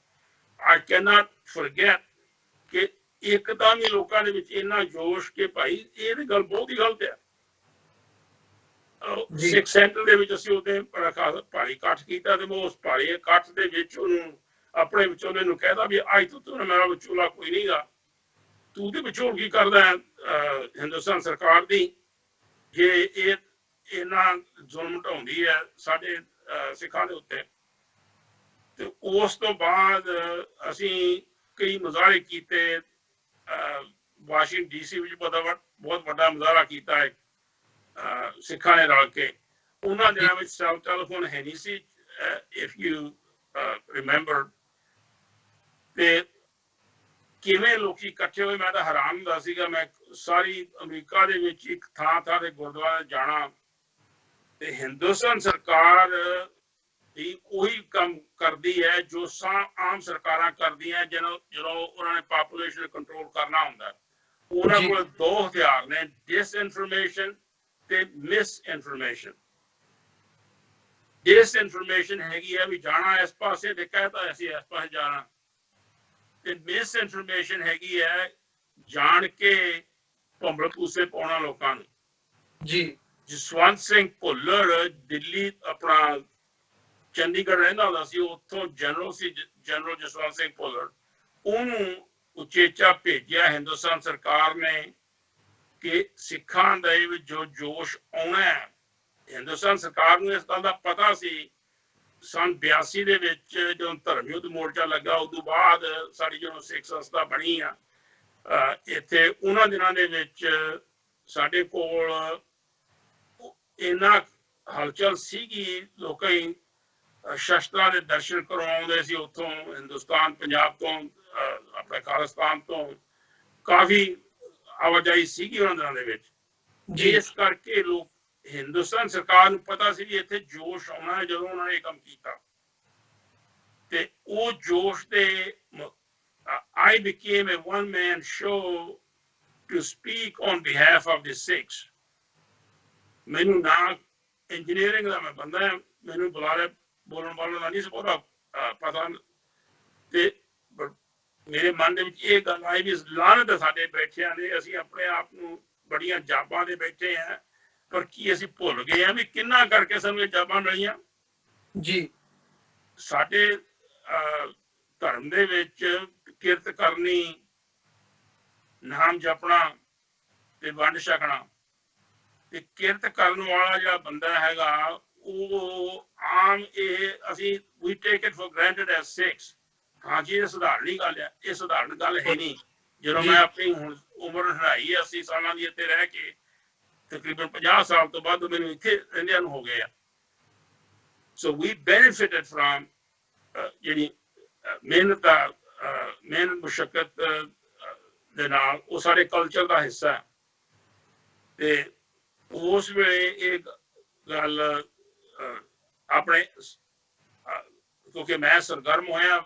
ਆਈ ਕੈਨ ਨਾਟ ਫੋਰਗੇਟ ਕਿ ਇੱਕਦਮ ਹੀ ਲੋਕਾਂ ਦੇ ਵਿੱਚ ਇੰਨਾ ਜੋਸ਼ ਕਿ ਭਾਈ ਇਹ ਗੱਲ ਬਹੁਤ ਹੀ ਗਲਤ ਹੈ। ਸਿੱਖ ਸੈਂਟਰ ਦੇ ਵਿੱਚ ਅਸੀਂ ਉਹਦੇ ਭਾਰੀ ਇਕੱਠ ਕੀਤਾ ਤੇ ਮੈਂ ਉਸ ਭਾਰੀ ਇਕੱਠ ਦੇ ਵਿੱਚ ਉਹਨੂੰ ਆਪਣੇ ਵਿਚੋਲੇ ਨੂੰ ਕਹਿਦਾ ਵੀ ਅੱਜ ਤੋਂ ਤੂੰ ਮੇਰਾ ਵਿਚੋਲਾ ਕੋਈ ਨਹੀਂਗਾ, ਤੂੰ ਤੇ ਵਿਚੋਲ ਕੀ ਕਰਦਾ ਹਿੰਦੁਸਤਾਨ ਸਰਕਾਰ ਦੀ, ਜੇ ਇਹ ਇੰਨਾ ਜ਼ੁਲਮ ਢਾਉਂਦੀ ਹੈ ਸਾਡੇ ਸਿੱਖਾਂ ਦੇ ਉੱਤੇ। ਤੇ ਉਸ ਤੋਂ ਬਾਅਦ ਅਸੀਂ ਕਈ ਮੁਜ਼ਾਹਰੇ ਕੀਤੇ, ਵਾਸ਼ਿੰਗਟਨ ਡੀਸੀ ਵਿੱਚ ਬਹੁਤ ਵੱਡਾ ਮੁਜ਼ਾਹਰਾ ਕੀਤਾ ਹੈ ਸਿੱਖਾਂ ਨੇ ਰਲ ਕੇ। ਉਹਨਾਂ ਦਿਨਾਂ ਵਿੱਚ ਸੈਲ ਟੈਲੀਫੋਨ ਹੈ ਨਹੀਂ ਸੀ, ਇਫ ਯੂ ਰਿਮੈਂਬਰ। ਤੇ ਕਿਵੇਂ ਲੋਕੀ ਇਕੱਠੇ ਹੋਏ ਮੈਂ ਤਾਂ ਹੈਰਾਨ ਹੁੰਦਾ ਸੀਗਾ। ਮੈਂ ਸਾਰੀ ਅਮਰੀਕਾ ਦੇ ਵਿੱਚ ਇੱਕ ਥਾਂ ਤੇ ਗੁਰਦੁਆਰੇ ਜਾਣਾ ਤੇ ਹਿੰਦੁਸਤਾਨ ਸਰਕਾਰ ਦੀ ਉਹੀ ਕੰਮ ਕਰਦੀ ਹੈ ਜੋ ਆਮ ਸਰਕਾਰਾਂ ਕਰਦੀਆਂ ਜਦੋਂ ਉਹਨਾਂ ਨੇ ਪਾਪੂਲੇਸ਼ਨ ਕੰਟਰੋਲ ਕਰਨਾ ਹੁੰਦਾ। ਉਹਨਾਂ ਕੋਲ ਦੋ ਹਥਿਆਰ ਨੇ, ਡਿਸਇਨਫੋਰਮੇਸ਼ਨ ਤੇ ਮਿਸਇਨਫੋਰਮੇਸ਼ਨ। ਡਿਸਇਨਫੋਰਮੇਸ਼ਨ ਹੈਗੀ ਹੈ ਵੀ ਜਾਣਾ ਇਸ ਪਾਸੇ ਤੇ ਕਹਤਾ ਅਸੀਂ ਇਸ ਪਾਸੇ ਜਾਣਾ, ਤੇ ਮਿਸਇਨਫੋਰਮੇਸ਼ਨ ਹੈਗੀ ਹੈ ਜਾਣ ਕੇ ਭੰਬਲ ਭੂਸੇ ਪਾਉਣਾ ਲੋਕਾਂ ਨੂੰ। ਜੀ, ਜਸਵੰਤ ਸਿੰਘ ਭੁੱਲਰ ਦਿੱਲੀ ਆਪਣਾ ਚੰਡੀਗੜ੍ਹ ਰਹਿੰਦਾ ਹੁੰਦਾ ਸੀ, ਉੱਥੋਂ ਜਨਰਲ ਸੀ ਜਨਰਲ ਜਸਵੰਤ ਸਿੰਘ ਭੁੱਲਰ, ਉਹਨੂੰ ਉਚੇਚਾ ਭੇਜਿਆ ਹਿੰਦੁਸਤਾਨ ਸਰਕਾਰ ਨੇ ਕਿ ਸਿੱਖਾਂ ਦੇ ਵਿੱਚ ਜੋ ਜੋਸ਼ ਆਉਣਾ ਹੈ। ਹਿੰਦੁਸਤਾਨ ਸਰਕਾਰ ਨੂੰ ਇਸ ਗੱਲ ਦਾ ਪਤਾ ਸੀ। ਸੰਨ 82 ਦੇ ਵਿੱਚ ਜਦੋਂ ਧਰਮ ਯੁੱਧ ਮੋਰਚਾ ਲੱਗਾ ਉਸ ਤੋਂ ਬਾਅਦ ਸਾਡੀ ਜਦੋਂ ਸਿੱਖ ਸੰਸਥਾ ਬਣੀ ਆ ਇੱਥੇ, ਉਹਨਾਂ ਦਿਨਾਂ ਦੇ ਵਿੱਚ ਸਾਡੇ ਕੋਲ ਇੰਨਾ ਹਲਚਲ ਸੀਗੀ, ਲੋਕੀ ਸ਼ਸਤਰਾਂ ਦੇ ਦਰਸ਼ਨ ਕਰਵਾਉਂਦੇ ਸੀ ਉੱਥੋਂ ਹਿੰਦੁਸਤਾਨ, ਪੰਜਾਬ ਤੋਂ, ਆਪਣੇ ਖਾਲਿਸਤਾਨ ਤੋਂ ਕਾਫੀ ਆਵਾਜਾਈ ਸੀਗੀ ਉਹਨਾਂ ਦਿਨਾਂ ਦੇ ਵਿੱਚ। ਇਸ ਕਰਕੇ ਲੋਕ ਹਿੰਦੁਸਤਾਨ ਸਰਕਾਰ ਨੂੰ ਪਤਾ ਸੀ ਵੀ ਇੱਥੇ ਜੋਸ਼ ਆਉਣਾ ਹੈ ਜਦੋਂ ਉਹਨਾਂ ਨੇ ਇਹ ਕੰਮ ਕੀਤਾ। ਤੇ ਉਹ ਜੋਸ਼ ਤੇ I became a one-man show to speak on behalf of the Sikhs. ਮੈਨੂੰ ਨਾ ਇੰਜੀਨੀਅਰਿੰਗ ਦਾ ਮੈਂ ਬੰਦਾ, ਮੈਨੂੰ ਬੁਲਾਰੇ ਬੋਲਣ ਵਾਲੋਂ ਦਾ ਨਹੀਂ ਸੀ ਬਹੁਤਾ ਪਤਾ, ਤੇ ਮੇਰੇ ਮਨ ਦੇ ਵਿੱਚ ਇਹ ਗੱਲ ਆਈ ਵੀ ਲਾਹਨਤ ਸਾਡੇ ਬੈਠਿਆਂ ਨੇ, ਅਸੀਂ ਆਪਣੇ ਆਪ ਨੂੰ ਬੜੀਆਂ ਜਾਬਾਂ ਦੇ ਬੈਠੇ ਆ, ਪਰ ਕੀ ਅਸੀਂ ਭੁੱਲ ਗਏ ਆ ਵੀ ਕਿੰਨਾ ਕਰਕੇ ਸਾਨੂੰ ਇਹ ਜਾਬਾਂ ਮਿਲੀਆਂ। ਜੀ, ਸਾਡੇ ਧਰਮ ਦੇ ਵਿੱਚ ਕਿਰਤ ਕਰਨੀ, ਨਾਮ ਜਪਣਾ ਤੇ ਵੰਡ ਛਕਣਾ, ਤੇ ਕਿਰਤ ਕਰਨ ਵਾਲਾ ਜਿਹੜਾ ਬੰਦਾ ਹੈਗਾ ਉਹ ਆਮ ਇਹ ਅਸੀਂ we take it for granted as Sikhs। ਹਾਂਜੀ ਇਹ ਸਧਾਰਨ ਗੱਲ ਹੈ, ਇਹ ਸਧਾਰਨ ਗੱਲ ਹੈ ਨਹੀਂ। ਜਦੋਂ ਮੈਂ ਆਪਣੀ ਹੁਣ ਉਮਰ 80 ਸਾਲਾਂ ਦੀ ਇੱਥੇ ਰਹਿ ਕੇ ਤਕਰੀਬਨ 50 ਸਾਲ ਤੋਂ ਬਾਅਦ ਮੈਨੂੰ ਇੱਥੇ ਰਹਿੰਦਿਆਂ ਨੂੰ ਹੋ ਗਏ ਆ। So we benefited from ਜਿਹੜੀ ਮਿਹਨਤ ਮੁਸ਼ੱਕਤ ਦੇ ਨਾਲ, ਉਹ ਸਾਡੇ ਕਲਚਰ ਦਾ ਹਿੱਸਾ ਹੈ। ਤੇ ਉਸ ਵੇਲੇ ਇਹ ਗੱਲ ਆਪਣੇ, ਕਿਉਂਕਿ ਮੈਂ ਸਰਗਰਮ ਹੋਇਆ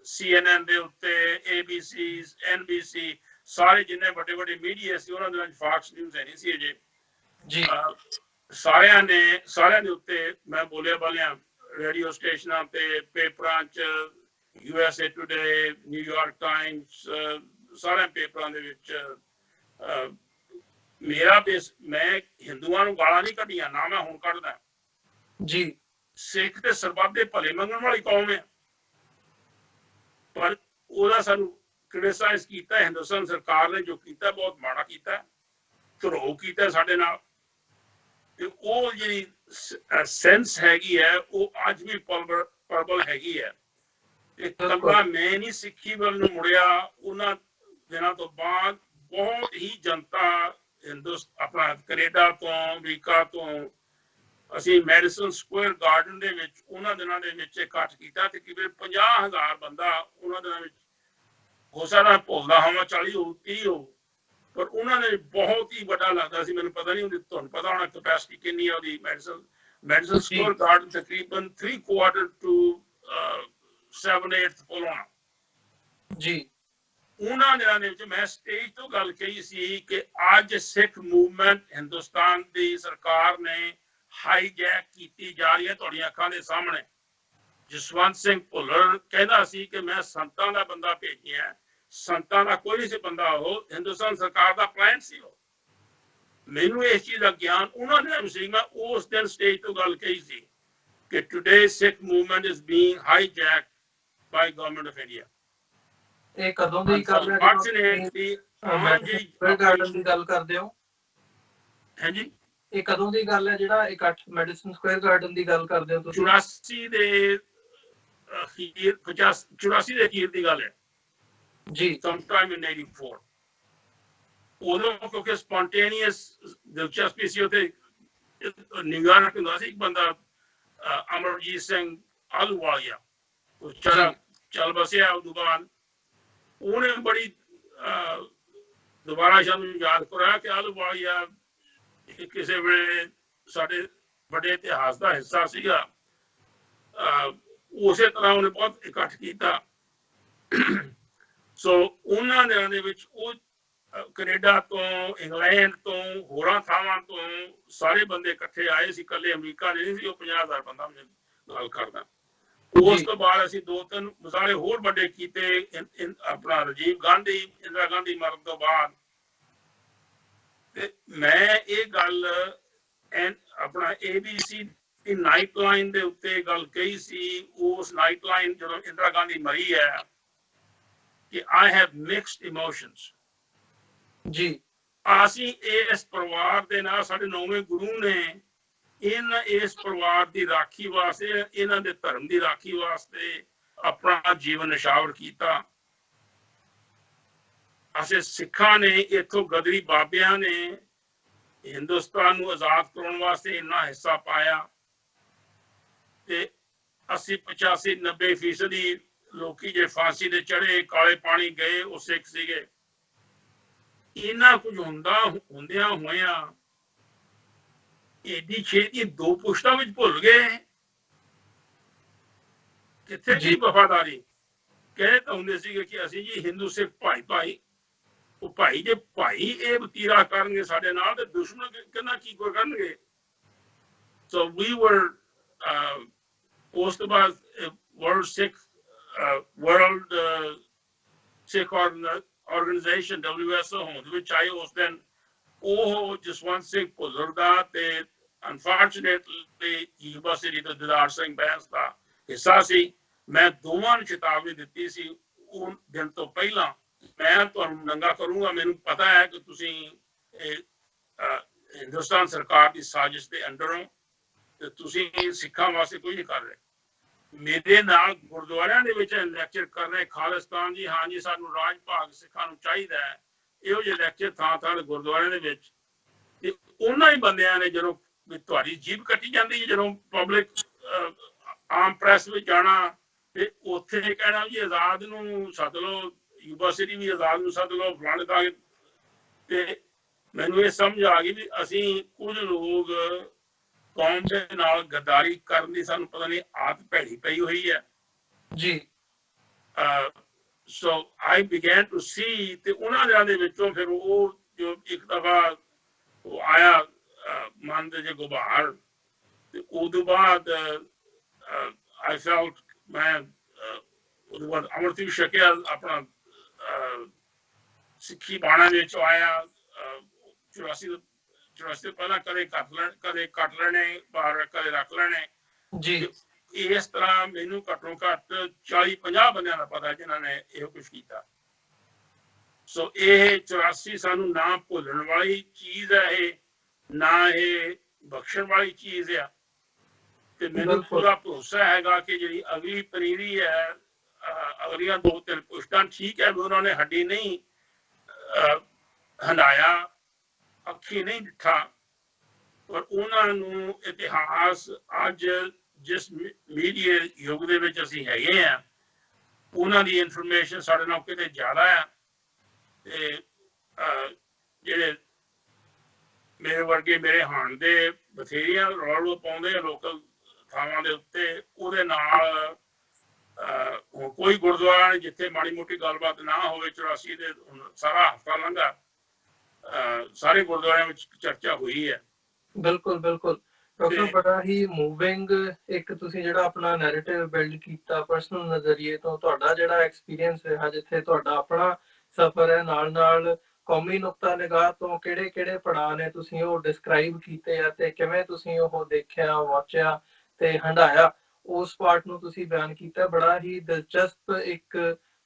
CNN ਦੇ ਉੱਤੇ, ABC, NBC, ਸਾਰੇ ਜਿੰਨੇ ਵੱਡੇ ਵੱਡੇ ਮੀਡੀਆ ਸੀ ਉਹਨਾਂ ਦੇ ਵਿੱਚ ਫਾਕਸ ਨਿਊਜ਼ ਹੈ ਨਹੀਂ ਸੀ ਅਜੇ ਜੀ, ਸਾਰਿਆਂ ਦੇ ਉੱਤੇ ਮੈਂ ਬੋਲਿਆ ਬਾਲਿਆ, ਰੇਡੀਓ ਸਟੇਸ਼ਨਾਂ ਤੇ, ਪੇਪਰਾਂ 'ਚ, USA ਟੂਡੇ, ਨਿਊਯਾਰਕ ਟਾਈਮਸ, ਸਾਰੇ ਪੇਪਰਾਂ ਦੇ ਵਿੱਚ ਮੇਰਾ ਬੇਸ, ਮੈਂ ਹਿੰਦੂਆਂ ਨੂੰ ਗਾਲਾਂ ਨਹੀਂ ਕੱਢੀਆਂ, ਨਾ ਮੈਂ ਹੁਣ ਕੱਢਦਾ ਜੀ। ਸਿੱਖ ਤੇ ਸਰਬੱਤ ਦੇ ਭਲੇ ਮੰਗਣ ਵਾਲੀ ਕੌਮ ਹੈ, ਪਰ ਉਹਦਾ ਸਾਨੂੰ ਕ੍ਰਿਟਿਸਾਈਜ਼ ਕੀਤਾ ਹਿੰਦੁਸਤਾਨ ਸਰਕਾਰ ਨੇ, ਜੋ ਕੀਤਾ ਬਹੁਤ ਮਾੜਾ ਕੀਤਾ, ਧਰੋਹ ਕੀਤਾ ਸਾਡੇ ਨਾਲ। ਤੇ ਉਹ ਜਿਹੜੀ ਸੈਂਸ ਹੈਗੀ ਹੈ ਉਹ ਅੱਜ ਵੀ ਪ੍ਰਬਲ ਹੈਗੀ ਹੈ। ਤੇ ਕੱਲਾ ਮੈਂ ਨਹੀਂ ਸਿੱਖੀ ਵੱਲ ਨੂੰ ਮੁੜਿਆ, ਉਹਨਾਂ ਦਿਨਾਂ ਤੋਂ ਬਾਅਦ ਬਹੁਤ ਹੀ ਜਨਤਾ ਆਪਣਾ ਕੈਨੇਡਾ ਤੋਂ, ਅਮਰੀਕਾ ਤੋਂ, ਅਸੀਂ ਮੈਡੀਸਨ ਸਕੁਅਰ ਗਾਰਡਨ ਦੇ ਵਿੱਚ ਉਹਨਾਂ ਦਿਨਾਂ ਦੇ ਵਿੱਚ ਇਕੱਠ ਕੀਤਾ। ਤਕਰੀਬਨ 50,000 ਬੰਦਾ ਉਹਨਾਂ ਦਿਨਾਂ ਵਿੱਚ, ਹੋ ਸਕਦਾ ਭੁੱਲਦਾ ਹੋਵਾਂ 40 ਹੋ 30 ਹੋ, ਪਰ ਉਹਨਾਂ ਨੇ ਬਹੁਤ ਹੀ ਵੱਡਾ ਲੱਗਦਾ ਸੀ। ਮੈਨੂੰ ਪਤਾ ਨਹੀਂ, ਤੁਹਾਨੂੰ ਪਤਾ ਹੋਣਾ ਕੈਪੈਸਿਟੀ ਕਿੰਨੀ ਹੈ ਉਹਦੀ। ਮੈਡੀਸਨ ਸਕੁਅਰ ਗਾਰਡਨ ਤਕਰੀਬਨ 3/4 to 7/8 ਫੁੱਲ ਹੋਣਾ ਜੀ। ਉਹਨਾਂ ਦਿਨਾਂ ਦੇ ਵਿੱਚ ਮੈਂ ਸਟੇਜ ਤੋਂ ਗੱਲ ਕਹੀ ਸੀ ਕਿ ਅੱਜ ਸਿੱਖ ਮੂਵਮੈਂਟ ਹਿੰਦੁਸਤਾਨ ਦੀ ਸਰਕਾਰ ਨੇ ਹਾਈਜੈਕ ਕੀਤੀ ਜਾ ਰਹੀ ਹੈ ਤੁਹਾਡੀਆਂ ਅੱਖਾਂ ਦੇ ਸਾਹਮਣੇ। ਜਸਵੰਤ ਸਿੰਘ ਭੁੱਲਰ ਕਹਿੰਦਾ ਸੀ ਕਿ ਮੈਂ ਸੰਤਾਂ ਦਾ ਬੰਦਾ ਭੇਜਿਆ, ਸੰਤਾਂ ਦਾ ਕੋਈ ਨਹੀਂ ਸੀ ਬੰਦਾ, ਉਹ ਹਿੰਦੁਸਤਾਨ ਸਰਕਾਰ ਦਾ ਕਲਾਇੰਟ ਸੀ। ਉਹ ਮੈਨੂੰ ਇਸ ਚੀਜ਼ ਦਾ ਗਿਆਨ ਉਹਨਾਂ ਨੇ ਸੀ। ਮੈਂ ਉਸ ਦਿਨ ਸਟੇਜ ਤੋਂ ਗੱਲ ਕਹੀ ਸੀ ਕਿ today Sikh movement is being hijacked by government of India. ਇਹ ਕਦੋਂ ਦੀ ਗੱਲ ਹੈ? ਗਾਰਡਨ ਦੀ ਗੱਲ ਕਰਦੇ ਹੋ? ਹਾਂਜੀ, ਇਹ ਕਦੋਂ ਦੀ ਗੱਲ ਹੈ ਜਿਹੜਾ ਇਕੱਠ ਮੈਡੀਸਨ ਸਕੁਅਰ ਗਾਰਡਨ ਦੀ ਗੱਲ ਕਰਦੇ ਹੋ ਤੁਸੀਂ? 84 ਦੇ ਅਖੀਰ ਦੀ ਗੱਲ ਹੈ ਜੀ, sometime in 84। ਉਦੋਂ ਕਿਉਂਕਿ ਸਪੌਂਟੇਨੀਅਸ ਦਿਲਚਸਪੀ ਸੀ ਉੱਥੇ। ਨਿਊਯਾਰਕ ਹੁੰਦਾ ਸੀ ਇੱਕ ਬੰਦਾ ਅਮਰਜੀਤ ਸਿੰਘ ਆਲੂਵਾਲੀਆ, ਉਹ ਚੱਲ ਬਸਿਆ। ਉਦੋਂ ਬਾਅਦ ਉਹਨੇ ਬੜੀ ਦੁਬਾਰਾ ਸਾਨੂੰ ਯਾਦ ਕਰਾਇਆ ਕਿ ਆਲੂਵਾਲੀਆ ਕਿਸੇ ਵੇਲੇ ਸਾਡੇ ਵੱਡੇ ਇਤਿਹਾਸ ਦਾ ਹਿੱਸਾ ਸੀਗਾ। ਉਸੇ ਤਰ੍ਹਾਂ ਉਹਨੇ ਬਹੁਤ ਇਕੱਠ ਕੀਤਾ। ਸੋ ਉਹਨਾਂ ਦਿਨਾਂ ਦੇ ਵਿੱਚ ਉਹ ਕੈਨੇਡਾ ਤੋਂ, ਇੰਗਲੈਂਡ ਤੋਂ, ਹੋਰਾਂ ਥਾਵਾਂ ਤੋਂ ਸਾਰੇ ਬੰਦੇ ਇਕੱਠੇ ਆਏ ਸੀ। ਇਕੱਲੇ ਅਮਰੀਕਾ ਦੇ ਨਹੀਂ ਸੀ ਉਹ। 50,000 ਬੰਦਾ ਮੈਂ ਗੱਲ ਕਰਦਾ। ਉਸ ਤੋਂ ਬਾਅਦ ਅਸੀਂ 2-3 ਮਸਾਲੇ ਹੋਰ ਵੱਡੇ ਕੀਤੇ। ਆਪਣਾ ਰਾਜੀਵ ਗਾਂਧੀ, ਇੰਦਰਾ ਗਾਂਧੀ ਮਰਨ ਤੋਂ ਬਾਅਦ। ਤੇ ਮੈਂ ਇਹ ਗੱਲ ਆਪਣਾ ABC ਦੀ ਨਾਈਟ ਲਾਈਨ ਦੇ ਉੱਤੇ ਗੱਲ ਕਹੀ ਸੀ। ਉਸ ਨਾਈਟ ਲਾਈਨ ਜਦੋਂ ਇੰਦਰਾ ਗਾਂਧੀ ਮਰੀ ਹੈ ਕਿ I have mixed emotions ਜੀ। ਅਸੀਂ ਇਸ ਪਰਿਵਾਰ ਦੇ ਨਾਲ, ਸਾਡੇ 9ਵੇਂ ਗੁਰੂ ਨੇ ਇਸ ਪਰਿਵਾਰ ਦੀ ਰਾਖੀ ਵਾਸਤੇ, ਇਹਨਾਂ ਦੇ ਧਰਮ ਦੀ ਰਾਖੀ ਵਾਸਤੇ ਆਪਣਾ ਜੀਵਨ ਨਿਸ਼ਾਵਰ ਕੀਤਾ। ਅਸੀਂ ਸਿੱਖਾਂ ਨੇ, ਇੱਥੋਂ ਗਦਰੀ ਬਾਬਿਆਂ ਨੇ ਹਿੰਦੁਸਤਾਨ ਨੂੰ ਆਜ਼ਾਦ ਕਰਾਉਣ ਵਾਸਤੇ ਇੰਨਾ ਹਿੱਸਾ ਪਾਇਆ। ਤੇ 80-85-90% ਲੋਕੀ ਜੇ ਫਾਂਸੀ ਦੇ ਚੜੇ, ਕਾਲੇ ਪਾਣੀ ਗਏ, ਉਹ ਸਿੱਖ ਸੀਗੇ। ਇੰਨਾ ਕੁਝ ਹੁੰਦਿਆਂ ਹੋਇਆਂ ਏਡੀ ਛੇਤੀ 2 ਪੁਸ਼ਤਾਂ ਵਿੱਚ ਭੁੱਲ ਗਏ। ਕਿੱਥੇ ਜੀ ਵਫਾਦਾਰੀ? ਕਹੇ ਤਾਂ ਹੁੰਦੇ ਸੀਗੇ ਕਿ ਅਸੀਂ ਜੀ ਹਿੰਦੂ ਸਿੱਖ ਭਾਈ। ਉਹ ਭਾਈ ਜੇ ਭਾਈ ਇਹ ਵਤੀਰਾ ਕਰਨਗੇ ਸਾਡੇ ਨਾਲ, ਤੇ ਦੁਸ਼ਮਣ ਕਹਿੰਦਾ ਕੀ ਕੋਈ ਕਰਨਗੇ। ਸੋ ਵੀ ਵਰ ਉਸ ਤੋਂ ਬਾਅਦ ਵਰਲਡ ਸਿੱਖ ਆਰਗੇਨਾਈਜੇਸ਼ਨ WSO ਹੋਂਦ ਵਿੱਚ ਆਏ। ਉਸ ਦਿਨ ਉਹ ਜਸਵੰਤ ਸਿੰਘ ਭੁੱਲਰ ਦਾ ਤੇ ਅਨਫੋਰਚੂਨੇਟਲੀ ਯੂਨੀਵਰਸਿਟੀ ਤੋਂ ਦਿਦਾਰ ਸਿੰਘ ਬੈਂਸ ਦਾ ਹਿੱਸਾ ਸੀ। ਮੈਂ ਦੋਵਾਂ ਨੂੰ ਚੇਤਾਵਨੀ ਦਿੱਤੀ ਸੀ ਉਹ ਦਿਨ ਤੋਂ ਪਹਿਲਾਂ, ਮੈਂ ਤੁਹਾਨੂੰ ਨੰਗਾ ਕਰੂੰਗਾ। ਮੈਨੂੰ ਪਤਾ ਹੈ ਕਿ ਤੁਸੀਂ ਹਿੰਦੁਸਤਾਨ ਸਰਕਾਰ ਦੀ ਸਾਜ਼ਿਸ਼ ਦੇ ਅੰਡਰ ਹੋ ਤੇ ਤੁਸੀਂ ਸਿੱਖਾਂ ਵਾਸਤੇ ਕੁਝ ਨਹੀਂ ਕਰ ਰਹੇ। ਮੇਰੇ ਨਾਲ ਗੁਰਦੁਆਰਿਆਂ ਦੇ ਵਿੱਚ ਲੈਕਚਰ ਕਰ ਰਹੇ ਖਾਲਿਸਤਾਨ ਜੀ, ਹਾਂ ਜੀ ਸਾਨੂੰ ਰਾਜ ਭਾਗ ਸਿੱਖਾਂ ਨੂੰ ਚਾਹੀਦਾ ਹੈ, ਇਹੋ ਜਿਹੇ ਲੈਕਚਰ ਥਾਂ ਗੁਰਦੁਆਰਿਆਂ ਦੇ ਵਿੱਚ। ਤੇ ਉਹਨਾਂ ਹੀ ਬੰਦਿਆਂ ਨੇ ਜਦੋਂ ਤੁਹਾਡੀ ਜੀਭ ਕੱਟੀ ਜਾਂਦੀ ਹੈ, ਜਦੋਂ ਪਬਲਿਕ ਆਮ ਪ੍ਰੈਸ ਵਿੱਚ ਜਾਣਾ ਤੇ ਉੱਥੇ ਕਹਿਣਾ ਜੀ ਆਜ਼ਾਦ ਨੂੰ ਸੱਦ ਲਓ, ਯੂਨੀਵਰਸਿਟੀ ਵੀ ਆਜ਼ਾਦ ਨੂੰ ਸੱਦ ਲਓ, ਫਲਾਣੇ ਦਾ। ਤੇ ਮੈਨੂੰ ਇਹ ਸਮਝ ਆ ਗਈ ਵੀ ਅਸੀਂ ਕੁਝ ਲੋਕ ਕੌਮ ਦੇ ਨਾਲ ਗੱਦਾਰੀ ਕਰਨ ਦੀ ਸਾਨੂੰ ਪਤਾ ਨਹੀਂ ਆਦਤ ਭੈੜੀ ਪਈ ਹੋਈ ਹੈ ਜੀ। ਸੋ ਆਈ ਬਿਗਨ ਟੂ ਸੀ। ਤੇ ਉਹਨਾਂ ਦਿਨਾਂ ਦੇ ਵਿੱਚੋਂ ਫਿਰ ਉਹ ਜੋ ਇੱਕ ਦਫਾ ਉਹ ਆਇਆ ਮਨ ਦੇ ਜੇ ਗੁਬਾਰ, ਤੇ ਉਦੋਂ ਬਾਅਦ ਆਈ ਫੈਲਟ, ਮੈਂ ਉਹਦੇ ਬਾਅਦ ਅੰਮ੍ਰਿਤ ਵੀ ਛਕਿਆ। ਆਪਣਾ ਸਿੱਖੀ ਬਾਣਾ ਵਿੱਚ ਆਇਆ 84 ਤੋਂ ਪਹਿਲਾਂ ਕਦੇ ਕੱਟ ਲੈਣੇ ਪਰ ਕਦੇ ਰੱਖ ਲੈਣੇ ਜੀ। ਇਸ ਤਰ੍ਹਾਂ ਮੈਨੂੰ ਘੱਟੋ ਘੱਟ 40-50 ਬੰਦਿਆਂ ਦਾ ਪਤਾ ਜਿਨ੍ਹਾਂ ਨੇ ਇਹੋ ਕੁਝ ਕੀਤਾ। ਸੋ ਇਹ 84 ਸਾਨੂੰ ਨਾ ਭੁੱਲਣ ਵਾਲੀ ਚੀਜ਼ ਹੈ, ਇਹ ਨਾ ਇਹ ਬਖਸ਼ਣ ਵਾਲੀ ਚੀਜ਼ ਆ। ਤੇ ਮੈਨੂੰ ਪੂਰਾ ਭਰੋਸਾ ਹੈਗਾ ਕਿ ਜਿਹੜੀ ਅਗਲੀ ਪਨੀਰੀ ਹੈ, ਅਗਲੀਆਂ 2-3 ਪੁਸ਼ਤਾਂ ਠੀਕ ਹੈ ਉਹਨਾਂ ਨੇ ਹੱਡੀ ਨਹੀਂ ਹੰਡਾਇਆ, ਅੱਖੀ ਨਹੀਂ ਡਿੱਠਾ, ਪਰ ਉਹਨਾਂ ਨੂੰ ਇਤਿਹਾਸ ਅੱਜ ਜਿਸ ਮੀਡੀਆ ਯੁੱਗ ਦੇ ਵਿੱਚ ਅਸੀਂ ਹੈਗੇ ਆ, ਉਹਨਾਂ ਦੀ ਇਨਫੋਰਮੇਸ਼ਨ ਸਾਡੇ ਨਾਲ ਕਿਤੇ ਜ਼ਿਆਦਾ ਆ। ਤੇ ਜਿਹੜੇ ਮੇਰੇ ਵਰਗੇ ਮੇਰੇ ਹਾਣ ਦੇ ਬਥੇਰੀਆਂ ਰੌਲ ਪਾਉਂਦੇ ਆ ਲੋਕਲ ਥਾਵਾਂ ਦੇ ਉੱਤੇ, ਉਹਦੇ ਨਾਲ ਕੋਈ ਗੁਰਦੁਆਰਾ ਨਹੀਂ ਜਿੱਥੇ ਮਾੜੀ ਮੋਟੀ ਗੱਲਬਾਤ ਨਾ ਹੋਵੇ। 84 ਦੇ ਸਾਰਾ ਹਫ਼ਤਾ ਲੰਘਾ, ਸਾਰੇ ਗੁਰਦੁਆਰਿਆਂ ਵਿੱਚ ਚਰਚਾ ਹੋਈ ਹੈ। ਬਿਲਕੁਲ ਬਿਲਕੁਲ ਡਾਕਟਰ, ਬੜਾ ਹੀ ਮੂਵਿੰਗ ਇੱਕ ਤੁਸੀਂ ਜਿਹੜਾ ਆਪਣਾ ਨੈਰੇਟਿਵ ਬਿਲਡ ਕੀਤਾ ਪਰਸਨਲ ਨਜ਼ਰੀਏ ਤੋਂ, ਤੁਹਾਡਾ ਜਿਹੜਾ ਐਕਸਪੀਰੀਅੰਸ ਰਿਹਾ, ਜਿੱਥੇ ਤੁਹਾਡਾ ਆਪਣਾ ਸਫ਼ਰ ਹੈ, ਨਾਲ ਕੌਮੀ ਨੁਕਤਾ ਨਿਗਾਹ ਤੋਂ ਕਿਹੜੇ ਕਿਹੜੇ ਪੜਾਅ ਨੇ ਤੁਸੀਂ ਉਹ ਡਿਸਕ੍ਰਾਈਬ ਕੀਤੇ ਆ ਤੇ ਕਿਵੇਂ ਤੁਸੀਂ ਉਹ ਦੇਖਿਆ, ਵਾਚਿਆ ਤੇ ਹੰਡਾਇਆ, ਉਸ ਪਾਰਟ ਨੂੰ ਤੁਸੀਂ ਬਿਆਨ ਕੀਤਾ। ਬੜਾ ਹੀ ਦਿਲਚਸਪ ਇੱਕ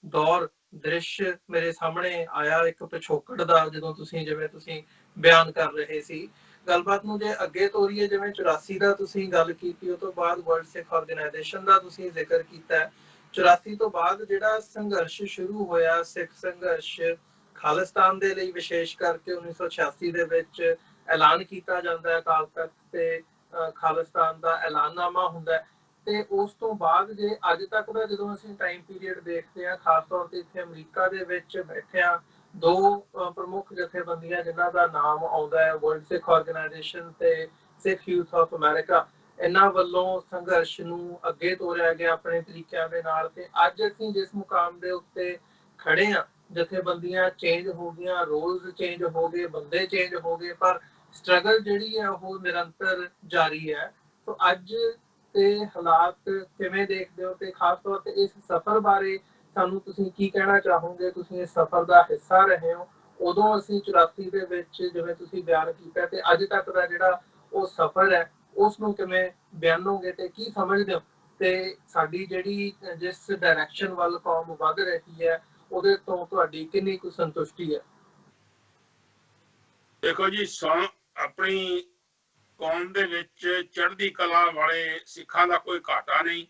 ਦੌਰ ਦ੍ਰਿਸ਼ ਮੇਰੇ ਸਾਹਮਣੇ ਆਇਆ ਇੱਕ ਪਿਛੋਕੜ ਦਾ, ਜਦੋਂ ਜਿਵੇਂ ਤੁਸੀਂ ਬਿਆਨ ਕਰ ਰਹੇ ਸੀ। ਗੱਲਬਾਤ ਨੂੰ ਜੇ ਅੱਗੇ ਤੋਰੀਏ, ਜਿਵੇਂ 84 ਦਾ ਤੁਸੀਂ ਗੱਲ ਕੀਤੀ, ਉਹ ਤੋਂ ਬਾਅਦ ਵਰਲਡ ਸਿੱਖ ਆਰਗੇਨਾਈਜੇਸ਼ਨ ਦਾ ਤੁਸੀਂ ਜ਼ਿਕਰ ਕੀਤਾ। 84 ਤੋਂ ਬਾਅਦ ਜਿਹੜਾ ਸੰਘਰਸ਼ ਸ਼ੁਰੂ ਹੋਇਆ, ਸਿੱਖ ਸੰਘਰਸ਼ ਖਾਲਿਸਤਾਨ ਦੇ ਲਈ, ਵਿਸ਼ੇਸ਼ ਕਰਕੇ 1986 ਦੇ ਵਿੱਚ ਐਲਾਨ ਕੀਤਾ ਜਾਂਦਾ ਹੈ, ਅਕਾਲ ਤਖਤ ਤੇ ਖਾਲਿਸਤਾਨ ਦਾ ਐਲਾਨਨਾਮਾ ਹੁੰਦਾ ਹੈ। ਤੇ ਉਸ ਤੋਂ ਬਾਅਦ ਜੇ ਅੱਜ ਤੱਕ ਦਾ ਜਦੋਂ ਅਸੀਂ ਟਾਈਮ ਪੀਰੀਅਡ ਦੇਖਦੇ ਹਾਂ, ਖਾਸ ਤੌਰ ਤੇ ਇੱਥੇ ਅਮਰੀਕਾ ਦੇ ਵਿੱਚ ਬੈਠਿਆਂ, 2 ਪ੍ਰਮੁੱਖ ਜਥੇਬੰਦੀਆਂ ਜਿਨ੍ਹਾਂ ਦਾ ਨਾਮ ਆਉਂਦਾ ਹੈ, ਵਰਲਡ ਸਿੱਖ ਆਰਗੇਨਾਈਜੇਸ਼ਨ ਤੇ ਸਿੱਖ ਯੂਥ ਆਫ ਅਮਰੀਕਾ, ਇਹਨਾਂ ਵੱਲੋਂ ਸੰਘਰਸ਼ ਨੂੰ ਅੱਗੇ ਤੋਰਿਆ ਗਿਆ ਆਪਣੇ ਤਰੀਕਿਆਂ ਦੇ ਨਾਲ। ਤੇ ਅੱਜ ਅਸੀਂ ਜਿਸ ਮੁਕਾਮ ਦੇ ਉੱਤੇ ਖੜੇ ਹਾਂ, ਜਥੇਬੰਦੀਆਂ ਚੇਂਜ ਹੋ ਗਈਆਂ, ਰੋਲਸ ਚੇਂਜ ਹੋ ਗਏ, ਬੰਦੇ ਚੇਂਜ ਹੋ ਗਏ, ਪਰ ਸਟਰਗਲ ਜਿਹੜੀ ਹੈ ਉਹ ਨਿਰੰਤਰ ਜਾਰੀ ਹੈ। ਤਾਂ ਅੱਜ ਤੇ ਹਾਲਾਤ ਕਿਵੇਂ ਦੇਖਦੇ ਹੋ, ਤੇ ਖਾਸ ਤੌਰ ਤੇ ਇਸ ਸਫ਼ਰ ਬਾਰੇ ਸਾਨੂੰ ਤੁਸੀਂ ਕੀ ਕਹਿਣਾ ਚਾਹੋਗੇ? ਤੁਸੀਂ ਇਸ ਸਫ਼ਰ ਦਾ ਹਿੱਸਾ ਰਹੇ ਹੋ, ਉਦੋਂ ਅਸੀਂ 84 ਦੇ ਵਿੱਚ ਜਿਵੇਂ ਤੁਸੀਂ ਬਿਆਨ ਕੀਤਾ, ਤੇ ਅੱਜ ਤੱਕ ਦਾ ਜਿਹੜਾ ਉਹ ਸਫ਼ਰ ਹੈ ਉਸ ਨੂੰ ਕਿਵੇਂ ਬਿਆਨੋਗੇ ਤੇ ਕੀ ਸਮਝਦੇ ਹੋ? ਤੇ ਸਾਡੀ ਜਿਹੜੀ ਜਿਸ ਡਾਇਰੈਕਸ਼ਨ ਵੱਲ ਕੌਮ ਵੱਧ ਰਹੀ ਹੈ, ਉਹਦੇ ਤੋਂ ਤੁਹਾਡੀ ਕਿੰਨੀ ਕੁ ਸੰਤੁਸ਼ਟੀ ਹੈ? ਦੇਖੋ ਜੀ, ਆਪਣੀ ਕੌਮ ਦੇ ਵਿੱਚ ਚੜ੍ਹਦੀ ਕਲਾ ਵਾਲੇ ਸਿੱਖਾਂ ਦਾ ਕੋਈ ਘਾਟਾ ਨਹੀਂ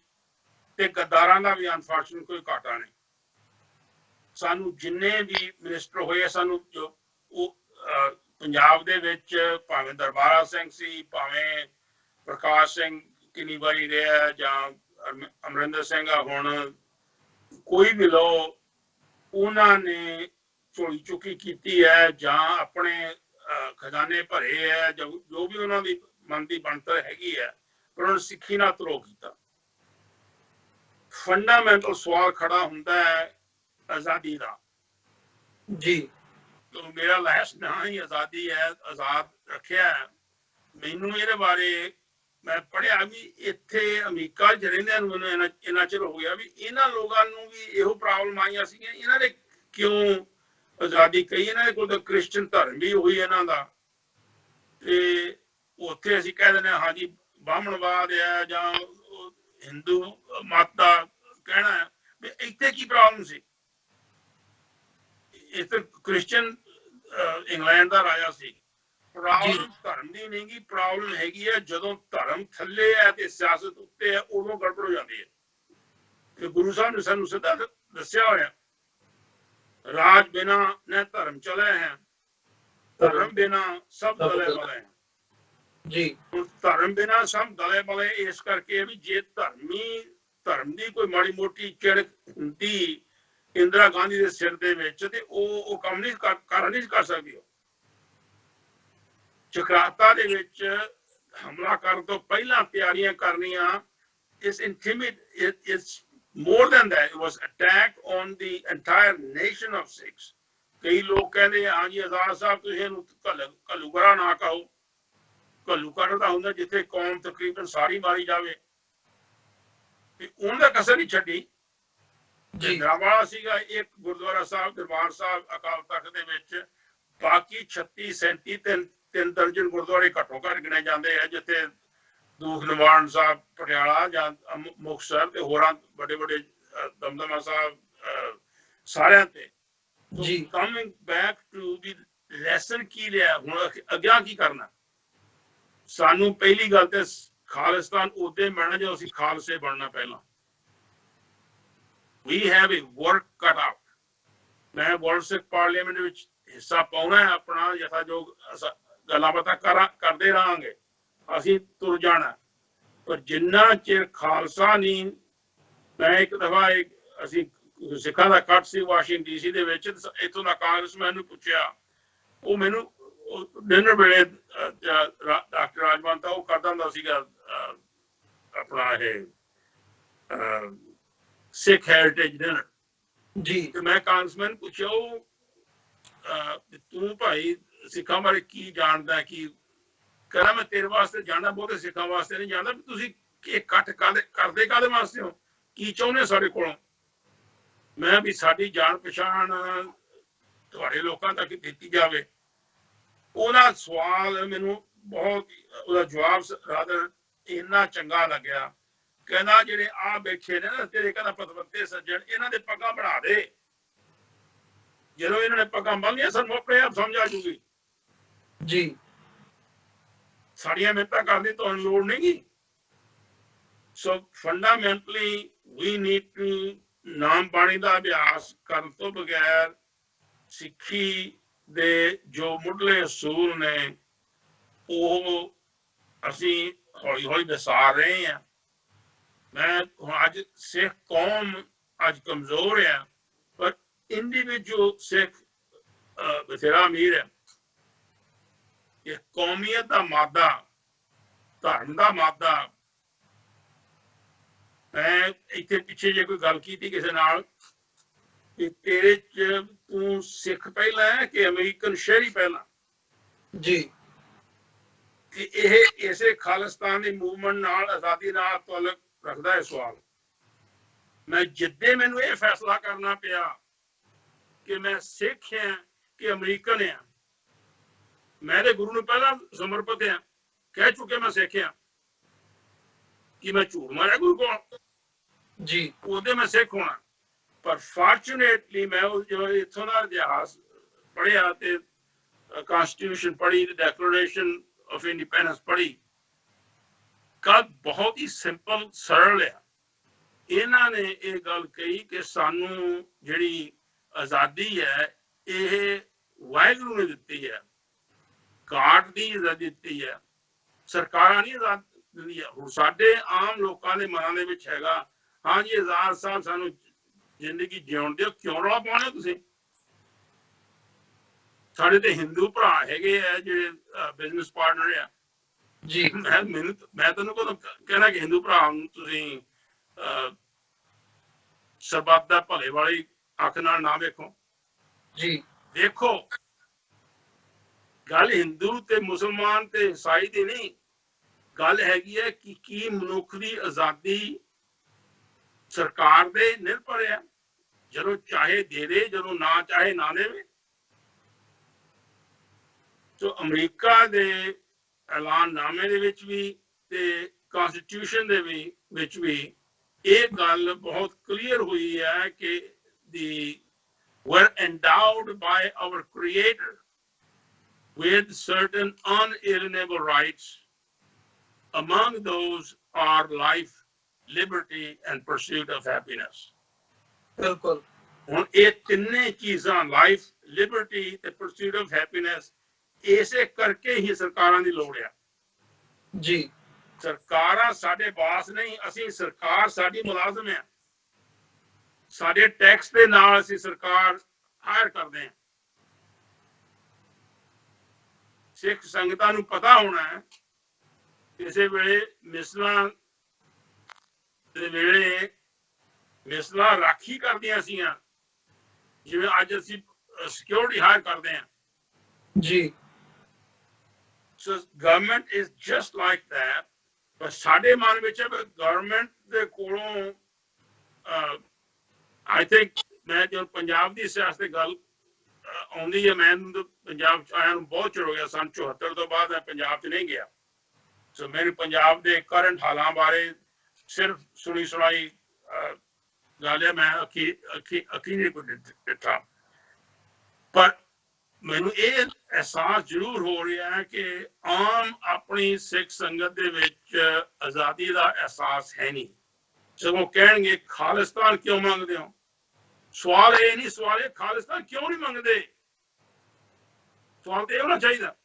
ਤੇ ਗੱਦਾਰਾਂ ਦਾ ਵੀ ਅਨਫੋਰਚੂਨੇਟ ਕੋਈ ਘਾਟਾ ਨਹੀਂ। ਸਾਨੂੰ ਜਿੰਨੇ ਵੀ ਮਿਨਿਸਟਰ ਹੋਏ, ਸਾਨੂੰ ਜੋ ਉਹ ਪੰਜਾਬ ਦੇ ਵਿੱਚ ਭਾਵੇਂ ਦਰਬਾਰਾ ਸਿੰਘ ਸੀ, ਭਾਵੇਂ ਪ੍ਰਕਾਸ਼ ਸਿੰਘ ਕਿੰਨੀ ਵਾਰੀ ਰਿਹਾ, ਜਾਂ ਅਮਰਿੰਦਰ ਸਿੰਘ ਆ ਹੁਣ, ਕੋਈ ਵੀ ਲੋ, ਉਹਨਾਂ ਨੇ ਝੋਲੀ ਚੁੱਕੀ ਕੀਤੀ ਹੈ ਜਾਂ ਆਪਣੇ ਖਜ਼ਾਨੇ ਭਰੇ ਹੈ, ਜੋ ਵੀ ਉਹਨਾਂ ਦੀ ਮਨ ਦੀ ਬਣਤਰ ਹੈਗੀ ਹੈ, ਪਰ ਉਹਨਾਂ ਨੇ ਸਿੱਖੀ ਨਾਲ ਧਰੋਹ ਕੀਤਾ। ਫੰਡਾਮੈਂਟਲ ਸਵਾਲ ਖੜਾ ਹੁੰਦਾ ਹੈ ਆਜ਼ਾਦੀ ਦਾ। ਜੀ, ਮੇਰਾ ਲਹਿਸ ਨਾ ਹੀ ਆਜ਼ਾਦੀ ਹੈ, ਆਜ਼ਾਦ ਰੱਖਿਆ। ਮੈਨੂੰ ਇਹਦੇ ਬਾਰੇ ਮੈਂ ਪੜ੍ਹਿਆ ਵੀ ਇੱਥੇ ਅਮਰੀਕਾ 'ਚ ਰਹਿੰਦਿਆਂ ਨੂੰ ਮੈਨੂੰ ਇੰਨਾ ਚਿਰ ਹੋ ਗਿਆ ਵੀ ਇਹਨਾਂ ਲੋਕਾਂ ਨੂੰ ਵੀ ਇਹੋ ਪ੍ਰੋਬਲਮ ਆਈਆਂ ਸੀਗੀਆਂ, ਇਹਨਾਂ ਨੇ ਕਿਉਂ ਆਜ਼ਾਦੀ ਕਹੀ? ਇਹਨਾਂ ਦੇ ਕੋਲ ਤਾਂ ਕ੍ਰਿਸਚਨ ਧਰਮ ਵੀ ਹੋਈ ਇਹਨਾਂ ਦਾ, ਤੇ ਉੱਥੇ ਅਸੀਂ ਕਹਿ ਦਿੰਦੇ ਹਾਂ ਹਾਂਜੀ ਬਾਹਮਣਵਾਦ ਹੈ ਜਾਂ ਹਿੰਦੂ ਮਤ ਦਾ ਕਹਿਣਾ ਹੈ, ਵੀ ਇੱਥੇ ਕੀ ਪ੍ਰੋਬਲਮ ਸੀ? ਇੱਥੇ ਕ੍ਰਿਸਚਨ ਇੰਗਲੈਂਡ ਦਾ ਰਾਜਾ ਸੀ। ਪ੍ਰੋਬਲਮ ਧਰਮ ਦੀ ਨਹੀਂ ਗੀ, ਪ੍ਰੋਬਲਮ ਹੈਗੀ ਹੈ ਜਦੋਂ ਧਰਮ ਥੱਲੇ ਹੈ ਤੇ ਸਿਆਸਤ ਉੱਤੇ ਹੈ, ਉਦੋਂ ਗੜਬੜ ਹੋ ਜਾਂਦੀ ਹੈ। ਤੇ ਗੁਰੂ ਸਾਹਿਬ ਨੇ ਸਾਨੂੰ ਸਿੱਧਾ ਦੱਸਿਆ ਹੋਇਆ, ਰਾਜ ਬਿਨਾ ਨਾ ਧਰਮ ਚਲੇ ਹੈ, ਧਰਮ ਬਿਨਾ ਸਭ ਦਲੇ ਬਲੇ ਹੈ। ਜੀ, ਹੁਣ ਧਰਮ ਬਿਨਾ ਸਭ ਦਲੇ ਬਲੇ ਇਸ ਕਰਕੇ ਵੀ ਜੇ ਧਰਮ ਦੀ ਕੋਈ ਮਾੜੀ ਮੋਟੀ ਚਿੜ ਹੁੰਦੀ ਇੰਦਰਾ ਗਾਂਧੀ ਦੇ ਸਿਰ ਦੇ ਵਿੱਚ, ਤੇ ਉਹ ਕੰਮ ਨਹੀਂ ਕਰ ਸਕਦੀ। ਉਹ ਚਕਰਾਤਾ ਦੇ ਵਿੱਚ ਹਮਲਾ ਕਰਨ ਤੋਂ ਪਹਿਲਾਂ ਤਿਆਰੀਆਂ ਕਰਨੀਆਂ, ਇਸ more than that, it was attack on the entire nation of Sikhs. ਕਈ ਲੋਕ ਕਹਿੰਦੇ ਹਾਂਜੀ ਆਜ਼ਾਦ ਸਾਹਿਬ ਤੁਸੀਂ ਇਹਨੂੰ ਘੱਲੂਘਾਰਾ ਨਾ ਕਹੋ। ਘੱਲੂਘਾਰਾ ਦਾ ਹੁੰਦਾ ਜਿੱਥੇ ਕੌਮ ਤਕਰੀਬਨ ਸਾਰੀ ਮਾਰੀ ਜਾਵੇ, ਤੇ ਉਹਨਾਂ ਕਸਰ ਨਹੀਂ ਛੱਡੀ। ਜਿੰਦਰਾਵਾਲਾ ਸੀਗਾ ਇੱਕ ਗੁਰਦੁਆਰਾ ਸਾਹਿਬ, ਦਰਬਾਰ ਸਾਹਿਬ ਅਕਾਲ ਤਖਤ ਦੇ ਵਿੱਚ ਬਾਕੀ 36 37 ਤਿੰਨ ਦਰਜਨ ਗੁਰਦੁਆਰੇ ਘੱਟੋ ਘੱਟ ਗਿਣੇ ਜਾਂਦੇ ਆ ਜਿੱਥੇ ਦੂਖ ਨਿਵਾਰਨ ਸਾਹਿਬ ਪਟਿਆਲਾ ਜਾਂ ਮੁਕਤਸਰ ਤੇ ਹੋਰਾਂ ਵੱਡੇ ਵੱਡੇ ਦਮਦਮਾ ਸਾਹਿਬ ਸਾਰਿਆਂ ਤੇ। ਜੀ coming back to the lesson ਕੀ ਲਿਆ ਹੁਣ ਅੱਗੇ ਕੀ ਕਰਨਾ। ਸਾਨੂੰ ਪਹਿਲੀ ਗੱਲ ਤੇ ਖਾਲਿਸਤਾਨ ਉਦੋਂ ਬਣਨਾ ਜਦੋਂ ਅਸੀਂ ਖਾਲਸੇ ਬਣਨਾ ਪਹਿਲਾਂ। We have a work cut out। ਮੈਂ ਵਰਲਡ ਸਿੱਖ ਪਾਰਲੀਮੈਂਟ ਵਿੱਚ ਹਿੱਸਾ ਪਾਉਣਾ ਹੈ ਆਪਣਾ ਯਥਾਯੋਗ ਗੱਲਾਂ ਬਾਤਾਂ ਕਰਦੇ ਰਹਾਂਗੇ ਅਸੀਂ ਤੁਰ ਜਾਣਾ। ਪਰ ਜਿੰਨਾ ਚਿਰ ਖਾਲਸਾ ਨਹੀਂ, ਮੈਂ ਇੱਕ ਦਫਾ ਅਸੀਂ ਸਿੱਖਾਂ ਦਾ ਇਕੱਠ ਸੀ ਵਾਸ਼ਿੰਗਟਨ ਡੀਸੀ ਦੇ ਵਿੱਚ, ਇੱਥੋਂ ਦਾ ਕਾਂਗਰਸਮੈਨ ਨੂੰ ਪੁੱਛਿਆ, ਉਹ ਮੈਨੂੰ ਡਿਨਰ ਵੇਲੇ ਡਾਕਟਰ ਰਾਜਵੰਤਾ ਉਹ ਕਰਦਾ ਹੁੰਦਾ ਸੀਗਾ ਆਪਣਾ ਇਹ ਸਿੱਖ ਹੈਰੀਟੇਜ ਡਿਨਰ ਜੀ। ਤੇ ਮੈਂ ਕਾਂਗਰਸਮੈਨ ਪੁੱਛਿਆ ਉਹ ਤੂੰ ਭਾਈ ਸਿੱਖਾਂ ਬਾਰੇ ਕੀ ਜਾਣਦਾ, ਕੀ ਕਹਿੰਦਾ ਮੈਂ ਤੇਰੇ ਵਾਸਤੇ ਜਾਣਦਾ, ਬਹੁਤੇ ਸਿੱਖਾਂ ਵਾਸਤੇ ਨਹੀਂ ਜਾਣਦਾ। ਵੀ ਤੁਸੀਂ ਇਕੱਠ ਕਰਦੇ ਕਾਹਦੇ ਵਾਸਤੇ ਹੋ, ਕੀ ਚਾਹੁੰਦੇ ਸਾਡੇ ਕੋਲੋਂ। ਮੈਂ ਵੀ ਸਾਡੀ ਜਾਣ ਪਛਾਣ ਤੁਹਾਡੇ ਲੋਕਾਂ ਤੱਕ ਦਿੱਤੀ ਜਾਵੇ। ਉਹਦਾ ਸਵਾਲ ਮੈਨੂੰ ਬਹੁਤ, ਉਹਦਾ ਜਵਾਬ ਰਾਦਰ ਇੰਨਾ ਚੰਗਾ ਲੱਗਿਆ। ਕਹਿੰਦਾ ਜਿਹੜੇ ਆ ਬੈਠੇ ਨੇ ਨਾ ਤੇਰੇ ਕਹਿੰਦਾ ਪਤਵੰਤੇ ਸੱਜਣ, ਇਹਨਾਂ ਦੇ ਪੱਗਾਂ ਬਣਾ ਦੇ। ਜਦੋਂ ਇਹਨਾਂ ਨੇ ਪੱਗਾਂ ਬੰਨ੍ਹੀਆਂ ਸਾਨੂੰ ਆਪਣੇ ਆਪ ਸਮਝ ਆ ਜੂਗੀ। ਜੀ ਸਾਡੀਆਂ ਮਿਹਨਤਾਂ ਕਰਨ ਦੀ ਤੁਹਾਨੂੰ ਲੋੜ ਨਹੀਂ ਗੀ। ਸੋ ਫੰਡਾਮੈਂਟਲੀ ਵੀ ਨੀਡ ਟੂ ਨਾਮ ਬਾਣੀ ਦਾ ਅਭਿਆਸ ਕਰਨ ਤੋਂ ਬਗੈਰ ਸਿੱਖੀ ਦੇ ਜੋ ਮੁੱਢਲੇ ਅਸੂਲ ਨੇ ਉਹ ਅਸੀਂ ਹੌਲੀ ਹੌਲੀ ਵਿਸਾਰ ਰਹੇ ਹਾਂ। ਮੈਂ ਅੱਜ ਸਿੱਖ ਕੌਮ ਅੱਜ ਕਮਜ਼ੋਰ ਹੈ, ਪਰ ਇੰਡੀਵਿਜੂਅਲ ਸਿੱਖ ਬਥੇਰਾ ਅਮੀਰ ਹੈ। ਇਹ ਕੌਮੀਅਤ ਦਾ ਮਾਦਾ, ਧਰਮ ਦਾ ਮਾਦਾ। ਮੈਂ ਇੱਥੇ ਪਿੱਛੇ ਜੇ ਕੋਈ ਗੱਲ ਕੀਤੀ ਕਿਸੇ ਨਾਲ ਕਿ ਤੇਰੇ ਚ ਤੂੰ ਸਿੱਖ ਪਹਿਲਾਂ ਹੈ ਕਿ ਅਮਰੀਕਨ ਸ਼ਹਿਰੀ ਪਹਿਲਾਂ। ਜੀ ਕਿ ਇਹ ਇਸੇ ਖਾਲਿਸਤਾਨ ਦੀ ਮੂਵਮੈਂਟ ਨਾਲ ਆਜ਼ਾਦੀ ਨਾਲ ਤਾਲੁਕ ਰੱਖਦਾ ਹੈ ਸਵਾਲ। ਮੈਂ ਜਿੱਦੇ ਮੈਨੂੰ ਇਹ ਫੈਸਲਾ ਕਰਨਾ ਪਿਆ ਕਿ ਮੈਂ ਸਿੱਖ ਹਾਂ ਕਿ ਅਮਰੀਕਨ ਹਾਂ, ਮੈਂ ਤੇ ਗੁਰੂ ਨੂੰ ਪਹਿਲਾਂ ਸਮਰਪਿਤ ਹਾਂ, ਕਹਿ ਚੁੱਕੇ ਮੈਂ ਸਿੱਖ ਹਾਂ। ਕਿ ਮੈਂ ਝੂਠ ਮਾਰਿਆ ਗੁਰੂ ਕੋਲ ਜੀ, ਉਹਦੇ ਮੈਂ ਸਿੱਖ ਹੋਣਾ। ਪਰ ਫਾਰਚੂਨੇਟਲੀ ਮੈਂ ਜਦੋਂ ਇੱਥੋਂ ਦਾ ਇਤਿਹਾਸ ਪੜ੍ਹਿਆ ਤੇ ਕਨਸਟੀਟਿਊਸ਼ਨ ਪੜ੍ਹੀ ਤੇ ਡੈਕਲੇਰੇਸ਼ਨ ਆਫ ਇੰਡੀਪੈਂਡੈਂਸ ਪੜ੍ਹੀ, ਗੱਲ ਬਹੁਤ ਹੀ ਸਿੰਪਲ ਸਰਲ ਹੈ। ਇਹਨਾਂ ਨੇ ਇਹ ਗੱਲ ਕਹੀ ਕਿ ਸਾਨੂੰ ਜਿਹੜੀ ਆਜ਼ਾਦੀ ਹੈ ਇਹ ਵਾਹਿਗੁਰੂ ਨੇ ਦਿੱਤੀ ਹੈ, ਕਾਟ ਦੀ ਆਜ਼ਾਦੀ ਦਿੱਤੀ ਹੈ, ਸਰਕਾਰਾਂ ਨਹੀਂ ਆਜ਼ਾਦ ਦਿੰਦੀ ਹੈ। ਹੁਣ ਸਾਡੇ ਆਮ ਲੋਕਾਂ ਦੇ ਮਨਾਂ ਦੇ ਵਿੱਚ ਹੈਗਾ, ਹਾਂ ਜੀ ਆਜ਼ਾਦ ਸਾਹਿਬ ਸਾਨੂੰ ਜ਼ਿੰਦਗੀ ਜਿਉਣ ਦਿਓ, ਕਿਉਂ ਰੌਲਾ ਪਾਉਣੇ ਤੁਸੀਂ। ਸਾਡੇ ਤੇ ਹਿੰਦੂ ਭਰਾ ਹੈਗੇ ਆ ਜਿਹੜੇ ਬਿਜ਼ਨਸ ਪਾਰਟਨਰ ਆ ਜੀ। ਮੈਂ ਤੈਨੂੰ ਕਦੋਂ ਕਹਿਣਾ ਕਿ ਹਿੰਦੂ ਭਰਾ ਨੂੰ ਤੁਸੀਂ ਸਰਬੱਤ ਦਾ ਭਲੇ ਵਾਲੀ ਅੱਖ ਨਾਲ ਨਾ ਵੇਖੋ। ਜੀ ਦੇਖੋ, ਗੱਲ ਹਿੰਦੂ ਤੇ ਮੁਸਲਮਾਨ ਤੇ ਈਸਾਈ ਦੀ ਨਹੀਂ, ਗੱਲ ਹੈਗੀ ਹੈ ਕਿ ਕੀ ਮਨੁੱਖ ਦੀ ਆਜ਼ਾਦੀ ਸਰਕਾਰ ਦੇ ਨਿਰਭਰ ਹੈ। ਜਦੋਂ ਚਾਹੇ ਦੇ ਦੇ, ਜਦੋਂ ਨਾ ਚਾਹੇ ਨਾ ਦੇਵੇ। ਸੋ ਅਮਰੀਕਾ ਦੇ ਐਲਾਨਨਾਮੇ ਦੇ ਵਿੱਚ ਵੀ ਤੇ ਕਨਸਟੀਟਿਊਸ਼ਨ ਦੇ ਵਿੱਚ ਵੀ ਇਹ ਗੱਲ ਬਹੁਤ ਕਲੀਅਰ ਹੋਈ ਹੈ ਕਿ we're endowed by our Creator with certain unalienable rights. Among those are life, liberty, and pursuit of happiness. ਬਿਲਕੁਲ। ਹੁਣ ਇਹ ਤਿੰਨੇ ਚੀਜ਼ਾਂ ਲਾਈਫ, ਲਿਬਰਟੀ ਤੇ ਪਰਸੂਟ ਆਫ ਹੈਪੀਨੈਸ ਇਸੇ ਕਰਕੇ ਹੀ ਸਰਕਾਰਾਂ ਦੀ ਲੋੜ ਆ। ਜੀ ਸਰਕਾਰਾਂ ਸਾਡੇ ਬਾਸ ਨਹੀਂ, ਅਸੀਂ ਸਰਕਾਰ ਸਾਡੀ ਮੁਲਾਜ਼ਮ ਆ। ਸਾਡੇ ਟੈਕਸ ਦੇ ਨਾਲ ਅਸੀਂ ਸਰਕਾਰ ਹਾਇਰ ਕਰਦੇ ਹਾਂ। ਸਿੱਖ ਸੰਗਤਾਂ ਨੂੰ ਪਤਾ ਹੋਣਾ ਹੈ ਕਿਸੇ ਵੇਲੇ ਮਿਸਲਾਂ ਦੇ ਵੇਲੇ ਮਿਸਲਾਂ ਰਾਖੀ ਕਰਦੀਆਂ ਸੀਆਂ, ਜਿਵੇਂ ਅੱਜ ਅਸੀਂ ਸਿਕਿਉਰਿਟੀ ਹਾਇਰ ਕਰਦੇ ਹਾਂ। ਜੀ So government is just like that. ਪਰ ਸਾਡੇ ਮਨ ਵਿੱਚ ਗਵਰਨਮੈਂਟ ਦੇ ਕੋਲੋਂ I think ਮੈਂ ਜਦੋਂ ਪੰਜਾਬ ਦੀ ਸਿਆਸਤ ਦੀ ਗੱਲ ਆਉਂਦੀ ਹੈ। ਮੈਂ ਪੰਜਾਬ ਚ ਆਇਆ ਨੂੰ ਬਹੁਤ ਚਿਰ ਹੋ ਗਿਆ, सन 74 ਤੋਂ ਬਾਅਦ ਮੈਂ ਪੰਜਾਬ ਚ ਨਹੀਂ ਗਿਆ। ਸੋ ਮੈਨੂੰ ਪੰਜਾਬ ਦੇ ਕਰੰਟ ਹਾਲਾਂ ਬਾਰੇ ਸਿਰਫ ਸੁਣੀ ਸੁਣਾਈ ਗੱਲ ਹੈ, ਮੈਂ ਅੱਖੀ ਨਹੀਂ ਕੋਈ ਡਿੱਠਾ। ਪਰ ਮੈਨੂੰ ਇਹ ਅਹਿਸਾਸ ਜ਼ਰੂਰ ਹੋ ਰਿਹਾ ਹੈ ਕਿ ਆਮ ਆਪਣੀ ਸਿੱਖ ਸੰਗਤ ਦੇ ਵਿੱਚ ਆਜ਼ਾਦੀ ਦਾ ਅਹਿਸਾਸ ਹੈ ਨਹੀਂ। ਸਗੋਂ ਕਹਿਣਗੇ ਖਾਲਿਸਤਾਨ ਕਿਉਂ ਮੰਗਦੇ ਹੋ? ਸਵਾਲ ਇਹ ਨਹੀਂ, ਸਵਾਲ ਇਹ ਖਾਲਿਸਤਾਨ ਕਿਉਂ ਨਹੀਂ ਮੰਗਦੇ? ਸਵਾਲ ਤੇ ਇਹ ਹੋਣਾ ਚਾਹੀਦਾ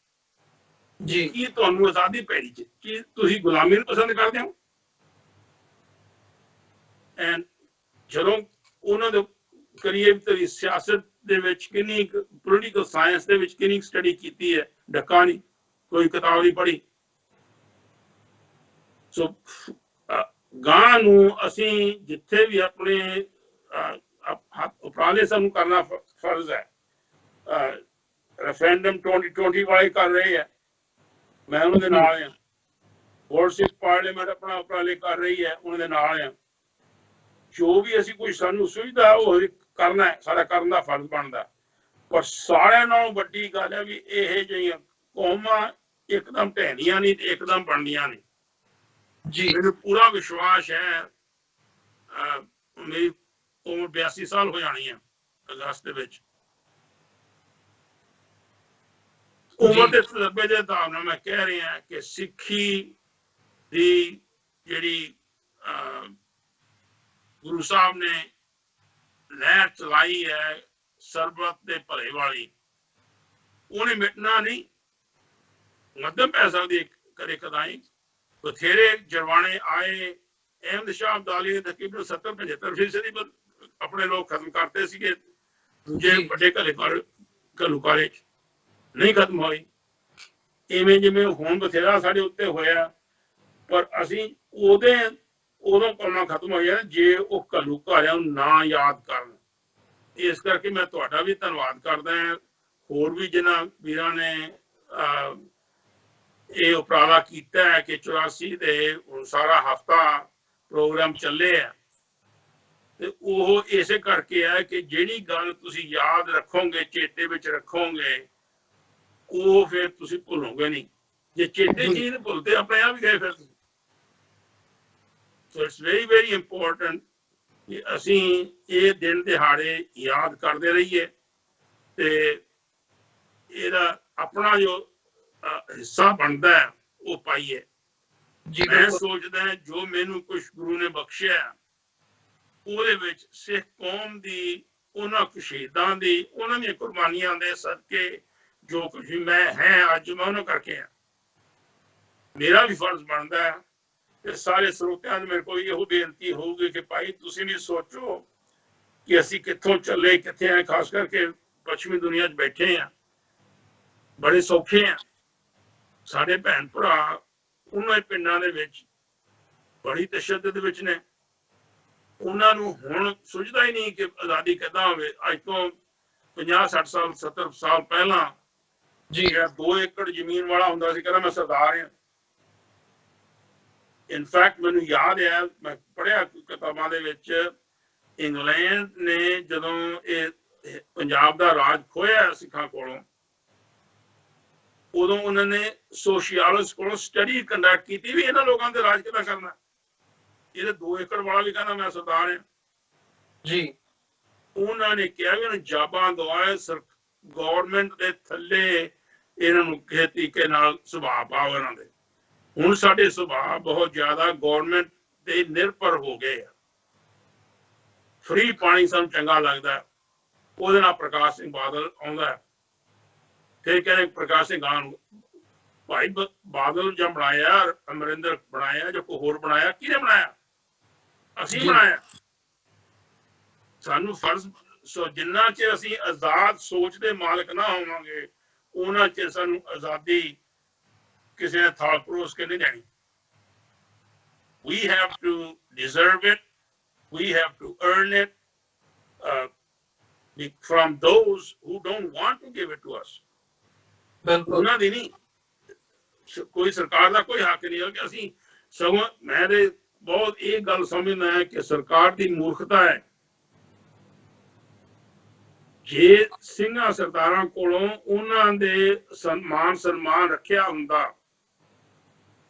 ਜੀ ਕੀ ਤੁਹਾਨੂੰ ਆਜ਼ਾਦੀ ਪੈਣੀ ਚ, ਕੀ ਤੁਸੀਂ ਗੁਲਾਮੀ ਨੂੰ ਪਸੰਦ ਕਰਦੇ ਹੋ? ਐਂਡ ਜਦੋਂ ਉਹਨਾਂ ਦੇ ਕਰੀਏ ਵੀ ਸਿਆਸਤ ਦੇ ਵਿੱਚ ਕਿੰਨੀ ਪੋਲੀਟੀਕਲ ਸਾਇੰਸ ਦੇ ਵਿੱਚ ਕਿੰਨੀ ਸਟੱਡੀ ਕੀਤੀ ਹੈ, ਡੱਕਾ ਨਹੀਂ, ਕੋਈ ਕਿਤਾਬ ਨਹੀਂ ਪੜ੍ਹੀ। ਸੋ ਗਾਂ ਨੂੰ ਅਸੀਂ ਜਿੱਥੇ ਵੀ ਆਪਣੇ ਉਪਰਾਲੇ ਸਾਨੂੰ ਕਰਨਾ ਫਰਜ਼ ਹੈ। ਰੈਫਰੈਂਡਮ 2020 ਵਾਲੇ ਕਰ ਰਹੇ ਹੈ, ਮੈਂ ਉਹਨਾਂ ਦੇ ਨਾਲ ਹਾਂ। ਹੋਰ ਸਿੱਖ ਪਾਰਲੀਮੈਂਟ ਆਪਣਾ ਉਪਰਾਲੇ ਕਰ ਰਹੀ ਹੈ, ਉਹਨਾਂ ਦੇ ਨਾਲ ਹਾਂ। ਜੋ ਵੀ ਅਸੀਂ ਕੋਈ ਸਾਨੂੰ ਸੁਵਿਧਾ ਉਹ ਕਰਨਾ ਹੈ, ਸਾਡਾ ਕਰਨ ਦਾ ਫਰਜ਼ ਬਣਦਾ। ਪਰ ਸਾਰਿਆਂ ਨਾਲੋਂ ਵੱਡੀ ਗੱਲ ਹੈ ਵੀ ਇਹ ਜਿਹੀਆਂ ਕੌਮਾਂ ਇੱਕਦਮ ਢਹਿੰਦੀਆਂ ਨਹੀਂ ਤੇ ਇੱਕਦਮ ਬਣਦੀਆਂ ਨਹੀਂ। ਜੀ ਮੈਨੂੰ ਪੂਰਾ ਵਿਸ਼ਵਾਸ ਹੈ, ਮੇਰੀ ਉਮਰ 82 ਸਾਲ ਹੋ ਜਾਣੀ ਹੈ ਅਗਸਤ ਦੇ ਵਿੱਚ। ਉਮਰ ਦੇ ਤਜਰਬੇ ਦੇ ਹਿਸਾਬ ਨਾਲ ਮੈਂ ਕਹਿ ਰਿਹਾ ਕਿ ਸਿੱਖੀ ਦੀ ਜਿਹੜੀ ਗੁਰੂ ਸਾਹਿਬ ਨੇ ਲਹਿਰ ਚਲਾਈ ਹੈ ਸਰਬਤ ਦੇ ਭਲੇ ਵਾਲੀ, ਉਹਨੇ ਮਿਟਣਾ ਨਹੀਂ। ਮੱਧਮ ਪੈ ਸਕਦੀ ਕਦੇ ਕਦਾਈ। ਬਥੇਰੇ ਜਰਵਾਣੇ ਆਏ। ਅਹਿਮਦ ਸ਼ਾਹ ਅਬਦਾਲੀ ਨੇ ਤਕਰੀਬਨ 70-75% ਆਪਣੇ ਲੋਕ ਖਤਮ ਕਰਤੇ ਸੀਗੇ। ਦੂਜੇ ਵੱਡੇ ਘੱਲੂਘਾਰੇ ਚ ਨਹੀਂ ਖਤਮ ਹੋਈ। ਇਵੇਂ ਜਿਵੇਂ ਹੁਣ ਬਥੇਰਾ ਸਾਡੇ ਉੱਤੇ ਹੋਇਆ, ਪਰ ਅਸੀਂ ਉਦੋਂ ਕਰਨਾ ਖਤਮ ਹੋਇਆ ਜੇ ਉਹ ਘੱਲੂਘਾਰਿਆਂ ਨੂੰ ਨਾ ਯਾਦ ਕਰਨ। ਇਸ ਕਰਕੇ ਮੈਂ ਤੁਹਾਡਾ ਵੀ ਧੰਨਵਾਦ ਕਰਦਾ ਹਾਂ, ਹੋਰ ਵੀ ਜਿਨ੍ਹਾਂ ਵੀਰਾਂ ਨੇ ਇਹ ਉਪਰਾਲਾ ਕੀਤਾ ਹੈ ਕਿ 84 ਦੇ ਹੁਣ ਸਾਰਾ ਹਫਤਾ ਪ੍ਰੋਗਰਾਮ ਚੱਲੇ ਆ। ਤੇ ਉਹ ਇਸੇ ਕਰਕੇ ਹੈ ਕਿ ਜਿਹੜੀ ਗੱਲ ਤੁਸੀਂ ਯਾਦ ਰੱਖੋਗੇ, ਚੇਤੇ ਵਿੱਚ ਰੱਖੋਗੇ, ਉਹ ਫਿਰ ਤੁਸੀਂ ਭੁੱਲੋਗੇ ਨਹੀਂ। ਜੇ ਚੇਤੇ ਚੀਜ਼ ਭੁੱਲਦੇ ਆਪਣੇ ਆਪ ਹੀ ਗਏ ਫਿਰ। So it's very very important ਕਿ ਅਸੀਂ ਇਹ ਦਿਨ ਦਿਹਾੜੇ ਯਾਦ ਕਰਦੇ ਰਹੀਏ ਤੇ ਇਹਦਾ ਆਪਣਾ ਜੋ ਹਿੱਸਾ ਬਣਦਾ ਹੈ ਉਹ ਪਾਈਏ। ਮੈਂ ਸੋਚਦਾ ਜੋ ਮੈਨੂੰ ਕੁਛ ਗੁਰੂ ਨੇ ਬਖਸ਼ਿਆ ਉਹਦੇ ਵਿੱਚ ਸਿੱਖ ਕੌਮ ਦੀ, ਉਹਨਾਂ ਸ਼ਹੀਦਾਂ ਦੀ, ਉਹਨਾਂ ਦੀਆਂ ਕੁਰਬਾਨੀਆਂ ਦੇ ਸਦਕੇ ਜੋ ਕੁਝ ਮੈਂ ਹੈ ਅੱਜ ਮੈਂ ਉਹਨਾਂ ਕਰਕੇ ਆ। ਮੇਰਾ ਵੀ ਫਰਜ਼ ਬਣਦਾ ਹੈ ਤੇ ਸਾਰੇ ਸਰੋਤਿਆਂ ਨੂੰ ਮੇਰੇ ਕੋਲ ਇਹੋ ਬੇਨਤੀ ਹੋਊਗੀ ਕਿ ਭਾਈ ਤੁਸੀਂ ਵੀ ਸੋਚੋ ਕਿ ਅਸੀਂ ਕਿੱਥੋਂ ਚੱਲੇ, ਕਿੱਥੇ ਆਏ। ਖਾਸ ਕਰਕੇ ਪੱਛਮੀ ਦੁਨੀਆ 'ਚ ਬੈਠੇ ਆ, ਬੜੇ ਸੌਖੇ ਆ। ਸਾਡੇ ਭੈਣ ਭਰਾ ਉਹਨਾਂ ਪਿੰਡਾਂ ਦੇ ਵਿੱਚ ਬੜੀ ਤਸ਼ੱਦਦ ਵਿੱਚ ਨੇ। ਉਹਨਾਂ ਨੂੰ ਹੁਣ ਸੁਝਦਾ ਹੀ ਨਹੀਂ ਕਿ ਆਜ਼ਾਦੀ ਕਿੱਦਾਂ ਹੋਵੇ। ਅੱਜ ਤੋਂ 50-60 ਸਾਲ 70 ਸਾਲ ਪਹਿਲਾਂ ਜਿਹੜਾ 2 ਏਕੜ ਜ਼ਮੀਨ ਵਾਲਾ ਹੁੰਦਾ ਸੀ ਕਹਿੰਦਾ ਮੈਂ ਸਰਦਾਰ ਹਾਂ। ਇਨਫੈਕਟ ਮੈਨੂੰ ਯਾਦ ਹੈ, ਮੈਂ ਪੜ੍ਹਿਆ ਕਿਤਾਬਾਂ ਦੇ ਵਿੱਚ, ਇੰਗਲੈਂਡ ਨੇ ਜਦੋਂ ਇਹ ਪੰਜਾਬ ਦਾ ਰਾਜ ਖੋਇਆ ਸਿੱਖਾਂ ਕੋਲੋਂ, ਉਦੋਂ ਉਹਨਾਂ ਨੇ ਸੋਸ਼ੀਓਲੋਜਿਸਟ ਕੋਲੋਂ ਸਟੱਡੀ ਕੰਡਕਟ ਕੀਤੀ ਵੀ ਇਹਨਾਂ ਲੋਕਾਂ ਦੇ ਰਾਜ ਕਿੱਦਾਂ ਕਰਨਾ। ਇਹਦੇ 2 ਏਕੜ ਵਾਲਾ ਵੀ ਕਹਿੰਦਾ ਮੈਂ ਸਰਦਾਰ ਹਾਂ ਜੀ। ਉਹਨਾਂ ਨੇ ਕਿਹਾ ਵੀ ਉਹਨੂੰ ਜਾਬਾਂ ਦਵਾਏ ਗੌਰਮੈਂਟ ਦੇ ਥੱਲੇ ਇਹਨਾਂ ਨੂੰ ਕਿਸੇ ਤਰੀਕੇ ਨਾਲ ਸੁਭਾਅ ਪਾਓ ਇਹਨਾਂ ਦੇ। ਹੁਣ ਸਾਡੇ ਸੁਭਾਅ ਬਹੁਤ ਜ਼ਿਆਦਾ ਗੌਰਮੈਂਟ ਤੇ ਨਿਰਭਰ ਹੋ ਗਏ ਆ। ਫ੍ਰੀ ਪਾਣੀ ਸਾਨੂੰ ਚੰਗਾ ਲੱਗਦਾ, ਉਹਦੇ ਨਾਲ ਪ੍ਰਕਾਸ਼ ਸਿੰਘ ਬਾਦਲ ਆਉਂਦਾ, ਫਿਰ ਕਹਿੰਦੇ ਪ੍ਰਕਾਸ਼ ਸਿੰਘ ਭਾਈ ਬਾਦਲ ਜਾਂ ਬਣਾਇਆ, ਅਮਰਿੰਦਰ ਬਣਾਇਆ ਜਾਂ ਕੋਈ ਹੋਰ ਬਣਾਇਆ, ਕਿਹਨੇ ਬਣਾਇਆ? ਅਸੀਂ ਬਣਾਇਆ। ਸਾਨੂੰ ਫਰਜ਼, ਜਿੰਨਾ ਚਿਰ ਅਸੀਂ ਆਜ਼ਾਦ ਸੋਚ ਦੇ ਮਾਲਕ ਨਾ ਹੋਵਾਂਗੇ ਉਹਨਾਂ ਚਿਰ ਸਾਨੂੰ ਆਜ਼ਾਦੀ ਕਿਸੇ ਨੇ ਥਾਲ ਪਰੋਸ ਕੇ ਨਹੀਂ ਦੇਣੀ। We have to deserve it. We have to earn it from those who don't want to give it to us. ਉਹਨਾਂ ਦੀ ਨਹੀਂ, ਕੋਈ ਸਰਕਾਰ ਦਾ ਕੋਈ ਹੱਕ ਨਹੀਂ ਹੈ ਕਿ ਅਸੀਂ ਸਗੋਂ ਮੈਂ ਤੇ ਬਹੁਤ ਇਹ ਗੱਲ ਸਮਝਦਾ ਹੈ ਕਿ ਸਰਕਾਰ ਦੀ ਮੂਰਖਤਾ ਹੈ ਜੇ ਸਿੰਘਾਂ ਸਰਦਾਰਾਂ ਕੋਲੋਂ ਉਹਨਾਂ ਦੇ ਸਨਮਾਨ ਰੱਖਿਆ ਹੁੰਦਾ,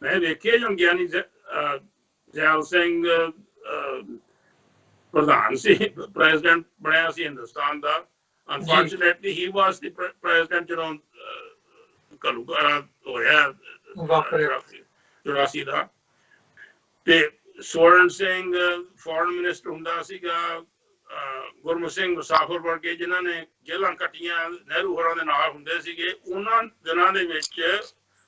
ਮੈਂ ਵੇਖਿਆ ਜੋ ਗਿਆਨੀ ਜੈਲ ਸਿੰਘ ਪ੍ਰਧਾਨ ਸੀ, ਪ੍ਰੈਜ਼ੀਡੈਂਟ ਬਣਿਆ ਸੀ ਹਿੰਦੁਸਤਾਨ ਦਾ। ਅਨਫੋਰਚੂਨੇਟਲੀ ਹੀ ਵਾਸ ਦੀ ਪ੍ਰੈਜ਼ੀਡੈਂਟ ਜਦੋਂ ਘੱਲੂਘਾਰਾ ਹੋਇਆ 84 ਦਾ। ਤੇ ਸਵਰਨ ਸਿੰਘ ਫੋਰਨ ਮਿਨਿਸਟਰ ਹੁੰਦਾ ਸੀਗਾ, ਗੁਰਮੁਖ ਸਿੰਘ ਮੁਸਾਫਰ ਵਰਗੇ ਜਿਨ੍ਹਾਂ ਨੇ ਜੇਲ੍ਹਾਂ ਕੱਟੀਆਂ ਨਹਿਰੂ ਹੋਰਾਂ ਦੇ ਨਾਲ ਹੁੰਦੇ ਸੀਗੇ। ਉਹਨਾਂ ਦਿਨਾਂ ਦੇ ਵਿੱਚ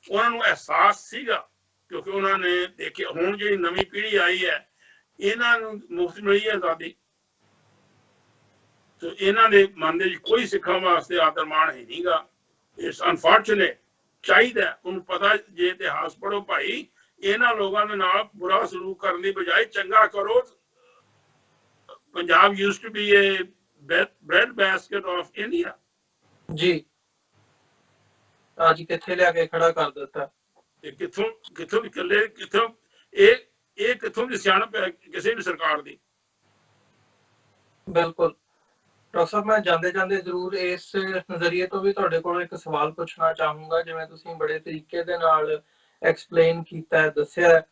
ਉਹਨਾਂ ਨੂੰ ਅਹਿਸਾਸ ਸੀਗਾ, ਕਿਉਂਕਿ ਉਹਨਾਂ ਨੇ ਦੇਖਿਆ ਹੁਣ ਜਿਹੜੀ ਨਵੀਂ ਪੀੜ੍ਹੀ ਆਈ ਹੈ ਇਹਨਾਂ ਨੂੰ ਮੁਫਤ ਮਿਲੀ ਹੈ ਆਜ਼ਾਦੀ, ਤੇ ਇਹਨਾਂ ਦੇ ਮਨ ਦੇ ਵਿੱਚ ਕੋਈ ਸਿੱਖਾਂ ਵਾਸਤੇ ਆਦਰ ਮਾਣ ਹੈ ਨਹੀਂਗਾ। It's unfortunate. ਚਾਹੀਦਾ ਉਹਨੂੰ ਪਤਾ, ਜੇ ਇਤਿਹਾਸ ਪੜ੍ਹੋ ਭਾਈ, ਇਹਨਾਂ ਲੋਕਾਂ ਦੇ ਨਾਲ ਬੁਰਾ ਸਲੂਕ ਕਰਨ ਦੀ ਬਜਾਏ ਚੰਗਾ ਕਰੋ। Punjab used to be a bread basket of India। ਜੀ ਅੱਜ ਕਿੱਥੇ ਲਿਆ ਕੇ ਖੜਾ ਕਰ ਦਿੱਤਾ। ਤੇ ਕਿੱਥੋਂ ਨਿਕਲੇ, ਕਿੱਥੋਂ ਇਹ ਕਿੱਥੋਂ ਦੀ ਸਿਆਣਪ ਹੈ ਕਿਸੇ ਵੀ ਸਰਕਾਰ ਦੀ। ਬਿਲਕੁਲ ਡਾਕਟਰ ਸਾਹਿਬ, ਮੈਂ ਜਾਂਦੇ ਜਾਂਦੇ ਜ਼ਰੂਰ ਇਸ ਨਜ਼ਰੀਏ ਤੋਂ ਵੀ ਤੁਹਾਡੇ ਕੋਲ ਇੱਕ ਸਵਾਲ ਪੁੱਛਣਾ ਚਾਹੂੰਗਾ। ਜਿਵੇਂ ਤੁਸੀਂ ਬੜੇ ਤਰੀਕੇ ਦੇ ਨਾਲ ਐਕਸਪਲੇਨ ਕੀਤਾ ਹੈ, ਦੱਸਿਆ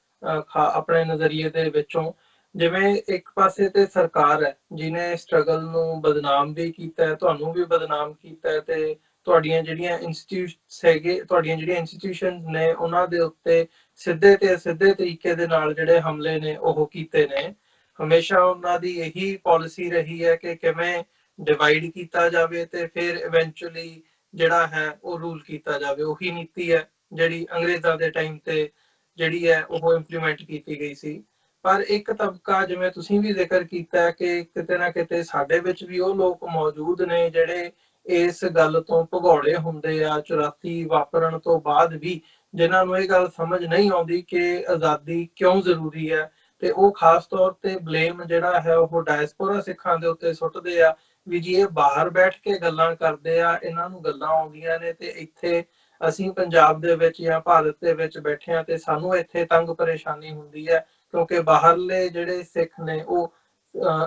ਆਪਣੇ ਨਜ਼ਰੀਏ ਦੇ ਵਿੱਚੋਂ, ਜਿਵੇਂ ਇੱਕ ਪਾਸੇ ਤੇ ਸਰਕਾਰ ਹੈ ਜਿਹਨੇ ਸਟਰਗਲ ਨੂੰ ਬਦਨਾਮ ਵੀ ਕੀਤਾ ਹੈ, ਤੁਹਾਨੂੰ ਵੀ ਬਦਨਾਮ ਕੀਤਾ ਹੈ, ਤੇ ਤੁਹਾਡੀਆਂ ਜਿਹੜੀਆਂ ਇੰਸਟੀਟਿਊਸ਼ਨ ਨੇ ਉਹਨਾਂ ਦੇ ਉੱਤੇ ਸਿੱਧੇ ਤੇ ਅਸਿੱਧੇ ਤਰੀਕੇ ਦੇ ਨਾਲ ਜਿਹੜੇ ਹਮਲੇ ਨੇ ਉਹ ਕੀਤੇ ਨੇ। ਹਮੇਸ਼ਾ ਉਹਨਾਂ ਦੀ ਇਹੀ ਪਾਲਿਸੀ ਰਹੀ ਹੈ ਕਿ ਕਿਵੇਂ ਡਿਵਾਈਡ ਕੀਤਾ ਜਾਵੇ ਤੇ ਫਿਰ ਇਵੈਂਚੁਅਲੀ ਜਿਹੜਾ ਹੈ ਉਹ ਰੂਲ ਕੀਤਾ ਜਾਵੇ। ਉਹੀ ਨੀਤੀ ਹੈ ਜਿਹੜੀ ਅੰਗਰੇਜ਼ਾਂ ਦੇ ਟਾਈਮ ਤੇ ਜਿਹੜੀ ਹੈ ਉਹ ਇੰਪਲੀਮੈਂਟ ਕੀਤੀ ਗਈ ਸੀ। ਪਰ ਇੱਕ ਤਬਕਾ, ਜਿਵੇਂ ਤੁਸੀਂ ਵੀ ਜ਼ਿਕਰ ਕੀਤਾ, ਕਿ ਕਿਤੇ ਨਾ ਕਿਤੇ ਸਾਡੇ ਵਿੱਚ ਵੀ ਉਹ ਲੋਕ ਮੌਜੂਦ ਨੇ ਜਿਹੜੇ ਇਸ ਗੱਲ ਤੋਂ ਭਗੌੜੇ ਹੁੰਦੇ ਆ 84 ਵਾਪਰਨ ਤੋਂ ਬਾਅਦ ਵੀ, ਜਿਨ੍ਹਾਂ ਨੂੰ ਇਹ ਗੱਲ ਸਮਝ ਨਹੀਂ ਆਉਂਦੀ ਕਿ ਆਜ਼ਾਦੀ ਕਿਉਂ ਜ਼ਰੂਰੀ ਹੈ, ਤੇ ਉਹ ਖਾਸ ਤੌਰ ਤੇ ਬਲੇਮ ਜਿਹੜਾ ਹੈ ਉਹ ਡਾਇਸਪੋਰਾ ਸਿੱਖਾਂ ਦੇ ਉੱਤੇ ਸੁੱਟਦੇ ਆ ਵੀ ਜੀ ਇਹ ਬਾਹਰ ਬੈਠ ਕੇ ਗੱਲਾਂ ਕਰਦੇ ਆ, ਇਹਨਾਂ ਨੂੰ ਗੱਲਾਂ ਆਉਂਦੀਆਂ ਨੇ, ਤੇ ਇੱਥੇ ਅਸੀਂ ਪੰਜਾਬ ਦੇ ਵਿੱਚ ਜਾਂ ਭਾਰਤ ਦੇ ਵਿੱਚ ਬੈਠੇ ਆ ਤੇ ਸਾਨੂੰ ਇੱਥੇ ਤੰਗ ਪਰੇਸ਼ਾਨੀ ਹੁੰਦੀ ਹੈ ਕਿਉਂਕਿ ਬਾਹਰਲੇ ਜਿਹੜੇ ਸਿੱਖ ਨੇ ਉਹ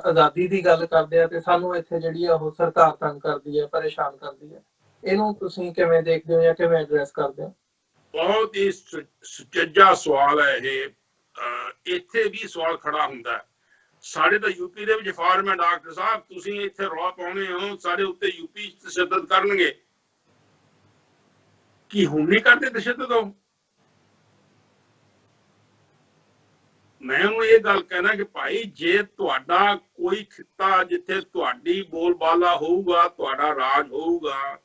ਆਜ਼ਾਦੀ ਦੀ ਗੱਲ ਕਰਦੇ ਆ ਤੇ ਸਾਨੂੰ ਇੱਥੇ ਜਿਹੜੀ ਆ ਉਹ ਸਰਕਾਰ ਤੰਗ ਕਰਦੀ ਹੈ, ਪਰੇਸ਼ਾਨ ਕਰਦੀ ਹੈ। ਇਹਨੂੰ ਤੁਸੀਂ ਕਿਵੇਂ ਦੇਖਦੇ ਹੋ ਜਾਂ ਕਿਵੇਂ ਐਡਰੈਸ ਕਰਦੇ ਹੋ? ਬਹੁਤ ਹੀ ਸੁਚੱਜਾ ਸਵਾਲ ਹੈ ਇਹ। ਇੱਥੇ ਵੀ ਸਵਾਲ ਖੜਾ ਹੁੰਦਾ ਹੈ। ਸਾਡੇ ਤਾਂ ਯੂਪੀ ਦੇ ਵਿੱਚ ਫਾਰਮ ਹੈ ਡਾਕਟਰ ਸਾਹਿਬ, ਤੁਸੀਂ ਇੱਥੇ ਰੌਲਾ ਪਾਉਂਦੇ ਹੋ ਸਾਡੇ ਉੱਤੇ ਯੂਪੀ ਤਸ਼ੱਦਦ ਕਰਨਗੇ। ਕੀ ਹੁਣ ਨਹੀਂ ਕਰਦੇ ਤਸ਼ੱਦਦ? ਉਹ ਮੈਂ ਉਹਨੂੰ ਇਹ ਗੱਲ ਕਹਿਣਾ ਕਿ ਭਾਈ ਜੇ ਤੁਹਾਡਾ ਕੋਈ ਖਿੱਤਾ ਜਿੱਥੇ ਤੁਹਾਡੀ ਬੋਲਬਾਲਾ ਹੋਊਗਾ, ਤੁਹਾਡਾ ਰਾਜ ਹੋਊਗਾ,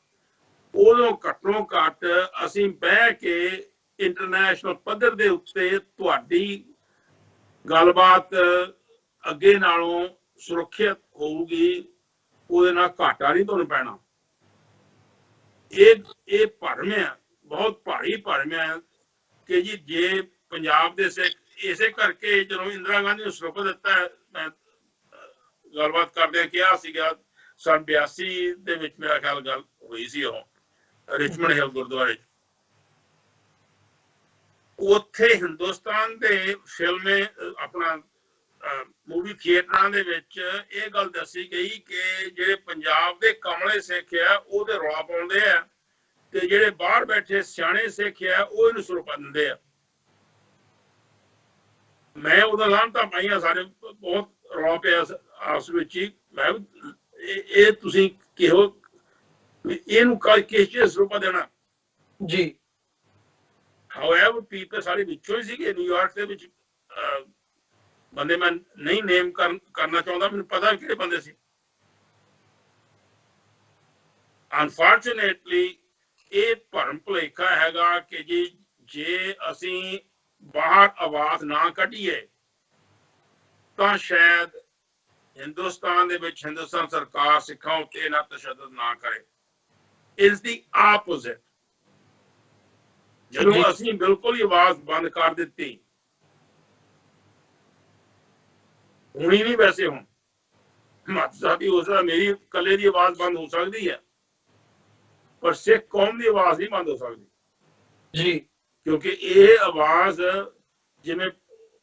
ਉਦੋਂ ਘੱਟੋ ਘੱਟ ਅਸੀਂ ਬਹਿ ਕੇ ਇੰਟਰਨੈਸ਼ਨਲ ਪੱਧਰ ਦੇ ਉੱਤੇ ਤੁਹਾਡੀ ਗੱਲਬਾਤ ਅੱਗੇ ਨਾਲੋਂ ਸੁਰੱਖਿਅਤ ਹੋਊਗੀ, ਉਹਦੇ ਨਾਲ ਘਾਟਾ ਨਹੀਂ ਤੁਹਾਨੂੰ ਪੈਣਾ। ਇਹ ਭਰਮ ਹੈ, ਬਹੁਤ ਭਾਰੀ ਭਰਮ ਹੈ ਕਿ ਜੀ ਜੇ ਪੰਜਾਬ ਦੇ ਸਿੱਖ, ਇਸੇ ਕਰਕੇ ਜਦੋਂ ਇੰਦਰਾ ਗਾਂਧੀ ਨੂੰ ਸੌਂਪ ਦਿੱਤਾ, ਮੈਂ ਗੱਲਬਾਤ ਕਰਦੇ ਕਿਹਾ ਸੀਗਾ ਸੰਨ 82 ਦੇ ਵਿੱਚ ਮੇਰਾ ਖਿਆਲ ਗੱਲ ਹੋਈ ਸੀ, ਉਹ ਰਿਚਮੰਡ ਹਿੱਲ ਗੁਰਦੁਆਰੇ, ਉੱਥੇ ਹਿੰਦੁਸਤਾਨ ਦੇ ਫਿਲਮੇ ਆਪਣਾ ਮੂਵੀ ਥੀਏਟਰਾਂ ਦੇ ਵਿੱਚ ਇਹ ਗੱਲ ਦੱਸੀ ਗਈ ਕਿ ਜਿਹੜੇ ਪੰਜਾਬ ਦੇ ਕਮਲੇ ਸਿੱਖ ਆ ਉਹਦੇ ਰੌਲਾ ਪਾਉਂਦੇ ਆ, ਤੇ ਜਿਹੜੇ ਬਾਹਰ ਬੈਠੇ ਸਿਆਣੇ ਸਿੱਖ ਆ ਉਹ ਇਹਨੂੰ ਸਰੋਪਾ ਦਿੰਦੇ ਆ। ਮੈਂ ਉਹਦਾ ਲਾਂਭਤਾ ਪਾਈਆਂ, ਸਾਰੇ ਬਹੁਤ ਰੌਲਾ ਪਿਆ ਆਪਸ ਵਿੱਚ ਹੀ। ਮੈਂ ਇਹ ਤੁਸੀਂ ਕਿਹੋ ਇਹਨੂੰ ਕਿਸ ਚੀਜ਼ ਸਰੋਪਾ ਦੇਣਾ ਜੀ। ਹਾਊਐਵਰ ਪੀਪਲ ਸਾਰੇ ਵਿੱਚੋਂ ਹੀ ਸੀਗੇ। ਨਿਊਯਾਰਕ ਦੇ ਵਿੱਚ ਬੰਦੇ ਮੈਂ ਨਹੀਂ ਨੇਮ ਕਰਨਾ ਚਾਹੁੰਦਾ, ਮੈਨੂੰ ਪਤਾ ਕਿਹੜੇ ਬੰਦੇ ਸੀ। ਅਨਫੋਰਚੂਨੇਟਲੀ ਇਹ ਭਰਮ ਭੁਲੇਖਾ ਹੈਗਾ ਕਿ ਜੀ ਜੇ ਅਸੀਂ ਬਾਹਰ ਆਵਾਜ਼ ਨਾ ਕੱਢੀਏ ਤਾਂ ਸ਼ਾਇਦ ਹਿੰਦੁਸਤਾਨ ਦੇ ਵਿੱਚ ਹਿੰਦੁਸਤਾਨ ਸਰਕਾਰ ਸਿੱਖਾਂ ਉੱਤੇ ਨਾ ਤਸ਼ੱਦਦ ਨਾ ਕਰੇ। ਇਸ ਦੀ ਆਪੋਜ਼ਿਟ, ਜਦੋਂ ਅਸੀਂ ਬਿਲਕੁਲ ਹੀ ਆਵਾਜ਼ ਬੰਦ ਕਰ ਦਿੱਤੀ, ਹੁਣੀ ਨਹੀਂ ਵੈਸੇ ਹੁਣ ਮਤਸਾਦੀ ਹੋ ਸਕਦਾ, ਮੇਰੀ ਇਕੱਲੇ ਦੀ ਆਵਾਜ਼ ਬੰਦ ਹੋ ਸਕਦੀ ਹੈ, ਪਰ ਸਿੱਖ ਕੌਮ ਦੀ ਆਵਾਜ਼ ਨਹੀਂ ਬੰਦ ਹੋ ਸਕਦੀ ਜੀ, ਕਿਉਂਕਿ ਇਹ ਆਵਾਜ਼ ਜਿਵੇਂ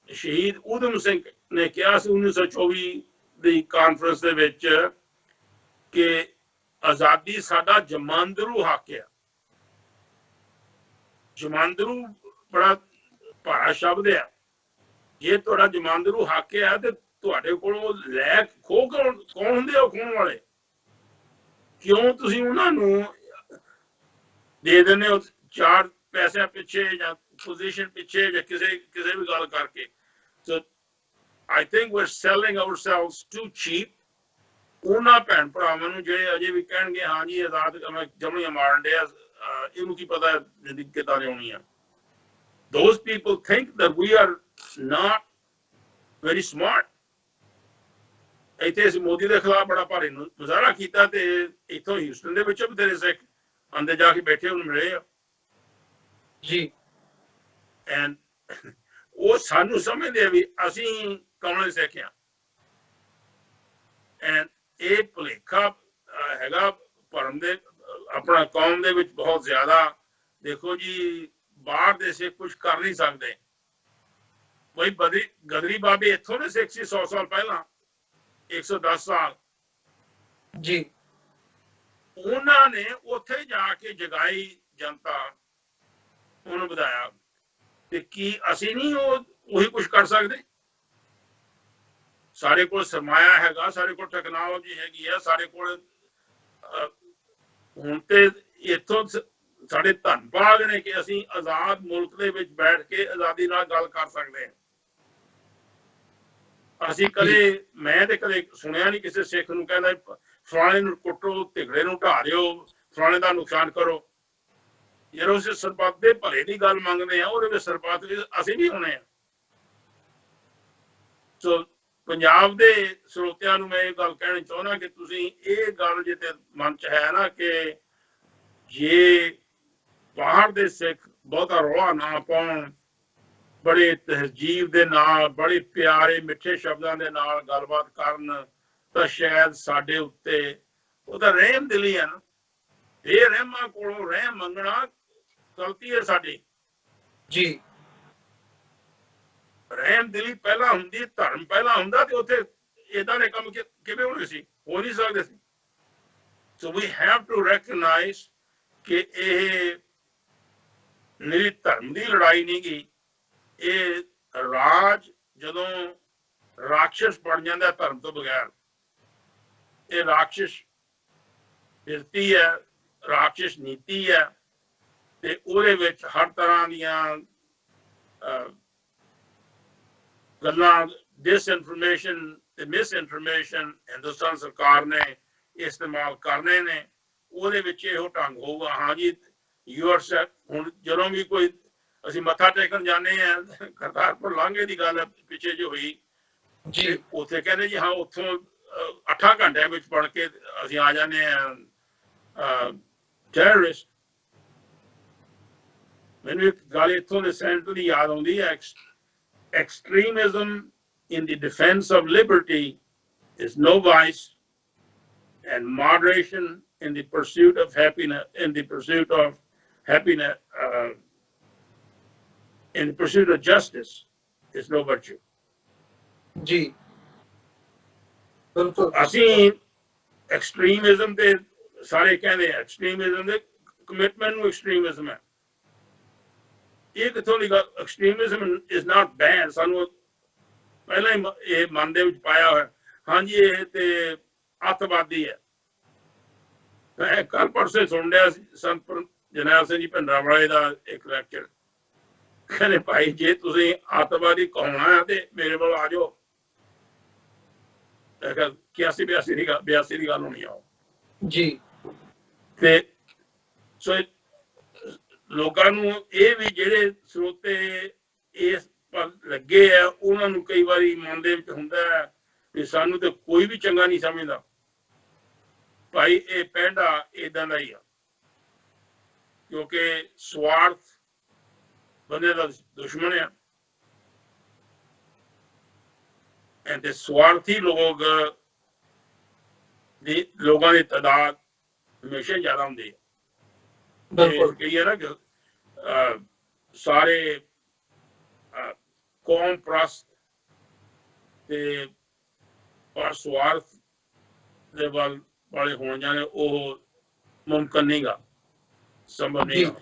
ਸ਼ਹੀਦ ਊਧਮ ਸਿੰਘ ਨੇ ਕਿਹਾ ਸੀ 1924 ਦੀ ਕਾਨਫਰੰਸ ਦੇ ਵਿੱਚ ਕਿ ਆਜ਼ਾਦੀ ਸਾਡਾ ਜਮਾਂਦਰੂ ਹੱਕ ਆ। ਜਮਾਂਦਰੂ ਬੜਾ ਭਾਰਾ ਸ਼ਬਦ ਆ। ਜੇ ਤੁਹਾਡਾ ਜਮਾਂਦਰੂ ਹੱਕ ਆ ਤੇ ਤੁਹਾਡੇ ਕੋਲੋਂ ਲੈ ਖੋਹ ਕੌਣ ਹੁੰਦੇ ਆ ਖੋਹਣ ਵਾਲੇ? ਕਿਉਂ ਤੁਸੀਂ ਉਹਨਾਂ ਨੂੰ ਦੇ ਦਿੰਦੇ ਹੋ 4 ਪੈਸਿਆਂ ਪਿੱਛੇ ਜਾਂ ਪੋਜੀਸ਼ਨ ਪਿੱਛੇ ਜਾਂ ਕਿਸੇ ਵੀ ਗੱਲ ਕਰਕੇ? ਸੋ I think we're selling ourselves too cheap. ਉਹਨਾਂ ਭੈਣ ਭਰਾਵਾਂ ਨੂੰ ਜਿਹੜੇ ਅਜੇ ਵੀ ਕਹਿਣਗੇ ਹਾਂ ਜੀ ਆਜ਼ਾਦ ਜਮਣੀਆਂ ਮਾਰਨ ਡਿਆ, ਇਹਨੂੰ ਕੀ ਪਤਾ ਜ਼ਿੰਦਗੀ ਕਿੱਦਾਂ ਲਿਆਉਣੀ ਆ। Those people think that we are not very smart. ਇੱਥੇ ਅਸੀਂ ਮੋਦੀ ਦੇ ਖਿਲਾਫ ਬੜਾ ਭਾਰੀ ਮੁਜ਼ਾਹਰਾ ਕੀਤਾ ਤੇ ਇੱਥੋਂ ਹਿਊਸਟਨ ਦੇ ਵਿੱਚ ਬਥੇਰੇ ਸਿੱਖ ਅੰਦਰ ਜਾ ਕੇ ਬੈਠੇ ਉਹਨੂੰ ਮਿਲੇ ਆ ਜੀ। ਐਂਡ ਉਹ ਸਾਨੂੰ ਸਮਝਦੇ ਆ ਵੀ ਅਸੀਂ ਕਮਲੇ ਸਿੱਖ ਆ। ਐਂਡ ਇਹ ਭੁਲੇਖਾ ਹੈਗਾ ਭਰਮ ਦੇ ਆਪਣਾ ਕੌਮ ਦੇ ਵਿੱਚ ਬਹੁਤ ਜ਼ਿਆਦਾ। ਦੇਖੋ ਜੀ ਬਾਹਰ ਦੇ ਸਿੱਖ ਕੁਝ ਕਰ ਨਹੀਂ ਸਕਦੇ। ਬਈ ਗਦਰੀ ਬਾਬੇ ਇੱਥੋਂ ਦੇ ਸਿੱਖ ਸੀ 100 ਸਾਲ ਪਹਿਲਾਂ, 110 ਸਾਲ ਜੀ। ਉਹਨਾਂ ਨੇ ਉੱਥੇ ਜਾ ਕੇ ਜਗਾਈ ਜਨਤਾ, ਉਹਨੂੰ ਵਧਾਇਆ। ਤੇ ਕੀ ਅਸੀਂ ਨਹੀਂ ਉਹੀ ਕੁਝ ਕਰ ਸਕਦੇ? ਸਾਡੇ ਕੋਲ ਸਰਮਾਇਆ ਹੈਗਾ, ਸਾਡੇ ਕੋਲ ਟੈਕਨੋਲੋਜੀ ਹੈਗੀ ਆ, ਸਾਡੇ ਕੋਲ ਹੁਣ ਤੇ ਇੱਥੋਂ ਸਾਡੇ ਧਨ ਭਾਗ ਨੇ ਕਿ ਅਸੀਂ ਆਜ਼ਾਦ ਮੁਲਕ ਦੇ ਵਿੱਚ ਬੈਠ ਕੇ ਆਜ਼ਾਦੀ ਨਾਲ ਗੱਲ ਕਰ ਸਕਦੇ ਹਾਂ। ਅਸੀਂ ਕਦੇ, ਮੈਂ ਤੇ ਕਦੇ ਸੁਣਿਆ ਨਹੀਂ ਕਿਸੇ ਸਿੱਖ ਨੂੰ ਕਹਿੰਦਾ ਫਲਾਣੇ ਨੂੰ ਕੁੱਟੋ, ਝਗੜੇ ਨੂੰ ਢਾ ਦਿਓ, ਫਲਾਣੇ ਦਾ ਨੁਕਸਾਨ ਕਰੋ। ਜਦੋਂ ਅਸੀਂ ਸਰਬੱਤ ਦੇ ਭਲੇ ਦੀ ਗੱਲ ਮੰਗਦੇ ਆ ਉਹਦੇ ਵਿੱਚ ਸਰਬੱਤ ਵਿੱਚ ਅਸੀਂ ਵੀ ਹੋਣੇ ਆ। ਸੋ ਪੰਜਾਬ ਦੇ ਸਰੋਤਿਆਂ ਨੂੰ ਮੈਂ ਇਹ ਗੱਲ ਕਹਿਣੀ ਚਾਹੁੰਦਾ ਕਿ ਤੁਸੀਂ ਇਹ ਗੱਲ ਜੇ ਤੇ ਮਨ ਚ ਹੈ ਨਾ ਕਿ ਜੇ ਬਾਹਰ ਦੇ ਸਿੱਖ ਬਹੁਤਾ ਰੌਲਾ ਨਾ ਪਾਉਣ, ਬੜੇ ਤਹਿਜੀਬ ਦੇ ਨਾਲ, ਬੜੇ ਪਿਆਰੇ ਮਿੱਠੇ ਸ਼ਬਦਾਂ ਦੇ ਨਾਲ ਗੱਲਬਾਤ ਕਰਨ, ਤਾਂ ਸ਼ਾਇਦ ਸਾਡੇ ਉੱਤੇ ਉਹਦਾ ਰਹਿਮ ਦਿਲੀ ਹੈ ਨਾ। ਇਹ ਰਹਿਮਾਂ ਕੋਲੋਂ ਰਹਿਮ ਮੰਗਣਾ ਗਲਤੀ ਹੈ ਸਾਡੀ ਜੀ। ਰਹਿਮ ਦਿਲੀ ਪਹਿਲਾਂ ਹੁੰਦੀ, ਧਰਮ ਪਹਿਲਾਂ ਹੁੰਦਾ ਤੇ ਉੱਥੇ ਏਦਾਂ ਦੇ ਕੰਮ ਕਿਵੇਂ ਹੋਣੇ ਸੀ? ਹੋ ਨਹੀਂ ਸਕਦੇ ਸੀ। ਸੋ ਵੀ ਹੈਵ ਟੂ ਰੈਕਗਨਾਈਜ਼ ਕਿ ਇਹ ਨਿਰੀ ਧਰਮ ਦੀ ਲੜਾਈ ਨਹੀਂ ਗੀ। ਇਹ ਰਾਜ ਜਦੋਂ ਰਾਖਸ਼ ਬਣ ਜਾਂਦਾ ਧਰਮ ਤੋਂ ਬਗੈਰ, ਇਹ ਰਾਖਸ਼ ਬਿਰਤੀ ਹੈ, ਰਾਖਸ਼ ਨੀਤੀ ਹੈ। ਤੇ ਉਹਦੇ ਵਿੱਚ ਹਰ ਤਰ੍ਹਾਂ ਦੀਆਂ ਗੱਲਾਂ, ਡਿਸਇਨਫੋਰਮੇਸ਼ਨ ਤੇ ਮਿਸਇਨਫੋਰਮੇਸ਼ਨ ਹਿੰਦੁਸਤਾਨ ਸਰਕਾਰ ਨੇ ਇਸਤੇਮਾਲ ਕਰਨੇ ਨੇ। ਉਹਦੇ ਵਿੱਚ ਇਹੋ ਢੰਗ ਹੋਊਗਾ, ਹਾਂ ਜੀ ਯੂ ਆਰ ਸੈਟ। ਹੁਣ ਜਦੋਂ ਵੀ ਕੋਈ ਅਸੀਂ ਮੱਥਾ ਟੇਕਣ ਜਾਂਦੇ ਆ, ਕਰਤਾਰਪੁਰ ਲਾਂਘੇ ਦੀ ਗੱਲ ਪਿੱਛੇ ਜਿਹੀ ਹੋਈ ਜੀ, ਉੱਥੇ ਕਹਿੰਦੇ ਜੀ ਹਾਂ ਉੱਥੋਂ 8 ਘੰਟਿਆਂ ਵਿੱਚ ਪੜ ਕੇ ਅਸੀਂ ਆ ਜਾਂਦੇ ਆ ਟੈਰਰਿਸਟ। ਮੈਨੂੰ ਇੱਕ ਗੱਲ ਇੱਥੋਂ ਦੇ ਸੈਂਟਰ ਦੀ ਯਾਦ ਆਉਂਦੀ ਹੈ, extremism in the defense of liberty is no vice, and moderation in the pursuit of happiness, in the pursuit of justice is no virtue. ਜੀ ਬਿਲਕੁਲ। ਅਸੀਂ ਐਕਸਟ੍ਰੀਮਿਜ਼ਮ ਤੇ ਸਾਰੇ ਕਹਿੰਦੇ ਆ, ਐਕਸਟ੍ਰੀਮਿਜ਼ਮ ਦੇ ਕਮਿਟਮੈਂਟ ਨੂੰ ਐਕਸਟ੍ਰੀਮਿਜ਼ਮ ਹੈ। ਇਹ ਕਿੱਥੋਂ ਦੀ ਗੱਲ? ਐਕਸਟ੍ਰੀਮਿਜ਼ਮ ਇਜ਼ ਨਾਟ ਬੈਡ। ਸਾਨੂੰ ਪਹਿਲਾਂ ਹੀ ਇਹ ਮਨ ਦੇ ਵਿੱਚ ਪਾਇਆ ਹੋਇਆ, ਹਾਂਜੀ ਇਹ ਤੇ ਅੱਤਵਾਦੀ ਹੈ। ਮੈਂ ਕੱਲ ਪਰਸੇ ਸੁਣ ਰਿਹਾ ਸੀ ਸੰਤ ਜਰਨੈਲ ਸਿੰਘ ਜੀ ਭਿੰਡਰਾਂਵਾਲੇ ਦਾ ਇੱਕ ਲੈਕਚਰ। ਕਹਿੰਦੇ ਭਾਈ ਜੇ ਤੁਸੀਂ ਅੱਤਵਾਦੀ ਕਹਾਉਣਾ ਹੈ ਤੇ ਮੇਰੇ ਕੋਲ ਆ ਜਾਓ। 81-82 ਦੀ ਗੱਲ ਹੋਣੀ ਆ ਜੀ। ਤੇ ਸੋ ਲੋਕਾਂ ਨੂੰ ਇਹ ਵੀ ਜਿਹੜੇ ਸਰੋਤੇ ਇਸ ਪਰ ਲੱਗੇ ਆ, ਉਹਨਾਂ ਨੂੰ ਕਈ ਵਾਰੀ ਮਨ ਦੇ ਵਿੱਚ ਹੁੰਦਾ ਹੈ ਕਿ ਸਾਨੂੰ ਤੇ ਕੋਈ ਵੀ ਚੰਗਾ ਨਹੀਂ ਸਮਝਦਾ। ਭਾਈ ਇਹ ਪੈਂਡਾ ਏਦਾਂ ਦਾ ਹੀ ਆ, ਕਿਉਂਕਿ ਸਵਾਰਥ ਬੰਦੇ ਦਾ ਦੁਸ਼ਮਣ ਆ। ਤੇ ਸਵਾਰਥੀ ਲੋਕਾਂ ਦੀ ਤਾਦਾਦ ਹਮੇਸ਼ਾ ਜ਼ਿਆਦਾ ਹੁੰਦੀ ਹੈ। ਬਿਲਕੁਲ ਕਹੀ ਹੈ ਨਾ ਕਿ ਸਾਰੇ ਕੌਮ ਪ੍ਰਸਤ ਤੇ ਪਰ ਸਵਾਰਥ ਦੇ ਵੱਲ ਵਾਲੇ ਹੋਣ ਜਾਣੇ ਉਹ ਮੁਮਕਿਨ ਨਹੀਂਗਾ, ਸੰਭਵ ਜੀ ਨਹੀਂਗਾ।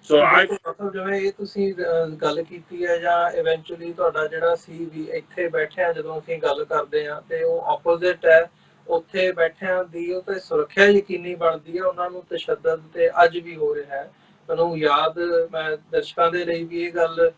ਸੋ ਆਈ ਬਿਲਕੁਲ ਮਤਲਬ ਜਿਵੇਂ ਇਹ ਤੁਸੀਂ ਗੱਲ ਕੀਤੀ ਹੈ ਜਾਂ ਇਵੈਂਚੁਅਲੀ ਤੁਹਾਡਾ ਜਿਹੜਾ ਸੀ ਵੀ ਇੱਥੇ ਬੈਠਿਆਂ ਜਦੋਂ ਅਸੀਂ ਗੱਲ ਕਰਦੇ ਹਾਂ ਤੇ ਉਹ ਆਪੋਜ਼ਿਟ ਹੈ, ਉੱਥੇ ਬੈਠਿਆਂ ਦੀ ਉਹ ਤੇ ਸੁਰੱਖਿਆ ਯਕੀਨੀ ਬਣਦੀ ਹੈ, ਉਹਨਾਂ ਨੂੰ ਤਸ਼ੱਦਦ ਤੇ ਅੱਜ ਵੀ ਹੋ ਰਿਹਾ ਹੈ। ਮੈਨੂੰ ਯਾਦ, ਮੈਂ ਦਰਸ਼ਕਾਂ ਦੇ ਲਈ ਵੀ ਇਹ ਗੱਲ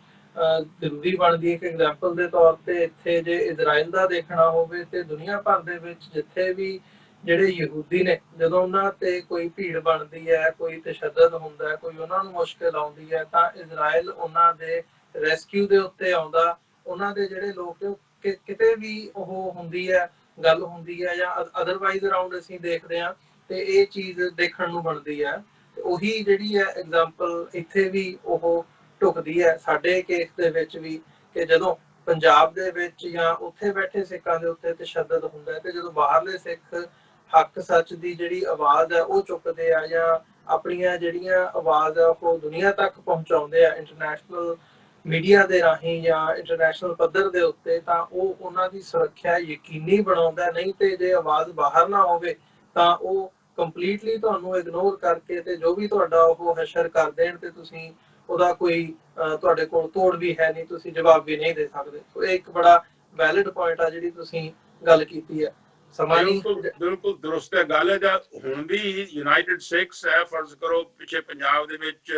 ਜ਼ਰੂਰੀ ਬਣਦੀ ਹੈ ਕਿ ਐਗਜ਼ਾਮਪਲ ਦੇ ਤੌਰ ਤੇ ਇੱਥੇ ਜੇ ਇਜ਼ਰਾਈਲ ਦਾ ਦੇਖਣਾ ਹੋਵੇ ਤੇ ਦੁਨੀਆ ਭਰ ਦੇ ਵਿੱਚ ਜਿੱਥੇ ਵੀ ਜਿਹੜੇ ਯਹੂਦੀ ਨੇ, ਜਦੋਂ ਉਹਨਾਂ ਤੇ ਕੋਈ ਭੀੜ ਬਣਦੀ ਹੈ, ਕੋਈ ਤਸ਼ੱਦਦ ਹੁੰਦਾ ਹੈ, ਕੋਈ ਉਹਨਾਂ ਨੂੰ ਮੁਸ਼ਕਿਲ ਆਉਂਦੀ ਹੈ, ਤਾਂ ਇਜ਼ਰਾਈਲ ਉਹਨਾਂ ਦੇ ਰੈਸਕਿਊ ਦੇ ਉੱਤੇ ਆਉਂਦਾ। ਉਹਨਾਂ ਦੇ ਜਿਹੜੇ ਲੋਕ ਕਿਤੇ ਵੀ ਉਹ ਹੁੰਦੀ ਹੈ, ਗੱਲ ਹੁੰਦੀ ਹੈ ਜਾਂ ਅਦਰਵਾਈਜ਼ ਅਰਾਊਂਡ ਅਸੀਂ ਦੇਖਦੇ ਹਾਂ ਤੇ ਇਹ ਚੀਜ਼ ਦੇਖਣ ਨੂੰ ਬਣਦੀ ਹੈ। ਉਹੀ ਜਿਹੜੀ ਹੈ ਐਗਜ਼ਾਮਪਲ ਇੱਥੇ ਵੀ ਉਹ ਢੁਕਦੀ ਹੈ ਸਾਡੇ ਕੇਸ ਦੇ ਵਿੱਚ ਵੀ, ਕਿ ਜਦੋਂ ਪੰਜਾਬ ਦੇ ਵਿੱਚ ਜਾਂ ਉੱਥੇ ਬੈਠੇ ਸਿੱਖਾਂ ਦੇ ਉੱਤੇ ਤਸ਼ੱਦਦ ਹੁੰਦਾ ਹੈ ਤੇ ਜਦੋਂ ਬਾਹਰਲੇ ਸਿੱਖ ਹੱਕ ਸੱਚ ਦੀ ਜਿਹੜੀ ਆਵਾਜ਼ ਹੈ ਉਹ ਚੁੱਕਦੇ ਆ ਜਾਂ ਆਪਣੀਆਂ ਜਿਹੜੀਆਂ ਆਵਾਜ਼ ਆ ਉਹ ਦੁਨੀਆ ਤੱਕ ਪਹੁੰਚਾਉਂਦੇ ਆ ਇੰਟਰਨੈਸ਼ਨਲ ਮੀਡੀਆ ਦੇ ਰਾਹੀਂ ਜਾਂ ਇੰਟਰਨੈਸ਼ਨਲ ਪੱਧਰ ਦੇ ਉੱਤੇ, ਤਾਂ ਉਹ ਉਹਨਾਂ ਦੀ ਸੁਰੱਖਿਆ ਯਕੀਨੀ ਬਣਾਉਂਦਾ। ਨਹੀਂ ਤੇ ਜੇ ਆਵਾਜ਼ ਬਾਹਰ ਨਾ ਹੋਵੇ ਤਾਂ ਉਹ ਕੰਪਲੀਟਲੀ ਤੁਹਾਨੂੰ ਇਗਨੋਰ ਕਰਕੇ ਤੇ ਜੋ ਵੀ ਤੁਹਾਡਾ ਉਹ ਹਸ਼ਰ ਕਰ ਦੇਣ ਤੇ ਤੁਸੀਂ ਉਹਦਾ ਕੋਈ ਤੁਹਾਡੇ ਕੋਲ ਤੋੜ ਵੀ ਹੈ ਨਹੀਂ, ਤੁਸੀਂ ਜਵਾਬ ਵੀ ਨਹੀਂ ਦੇ ਸਕਦੇ। ਸੋ ਇਹ ਇੱਕ ਬੜਾ ਵੈਲਿਡ ਪੁਆਇੰਟ ਆ ਜਿਹੜੀ ਤੁਸੀਂ ਗੱਲ ਕੀਤੀ ਹੈ। ਸਮਾਂ ਨਹੀਂ ਬਿਲਕੁਲ ਦਰੁਸਤ ਹੈ ਗੱਲ ਹੈ। ਜਾਂ ਹੁਣ ਵੀ ਯੂਨਾਈਟਿਡ ਸਿੱਖਸ ਹੈ, ਫਰਜ਼ ਕਰੋ ਪਿੱਛੇ ਪੰਜਾਬ ਦੇ ਵਿੱਚ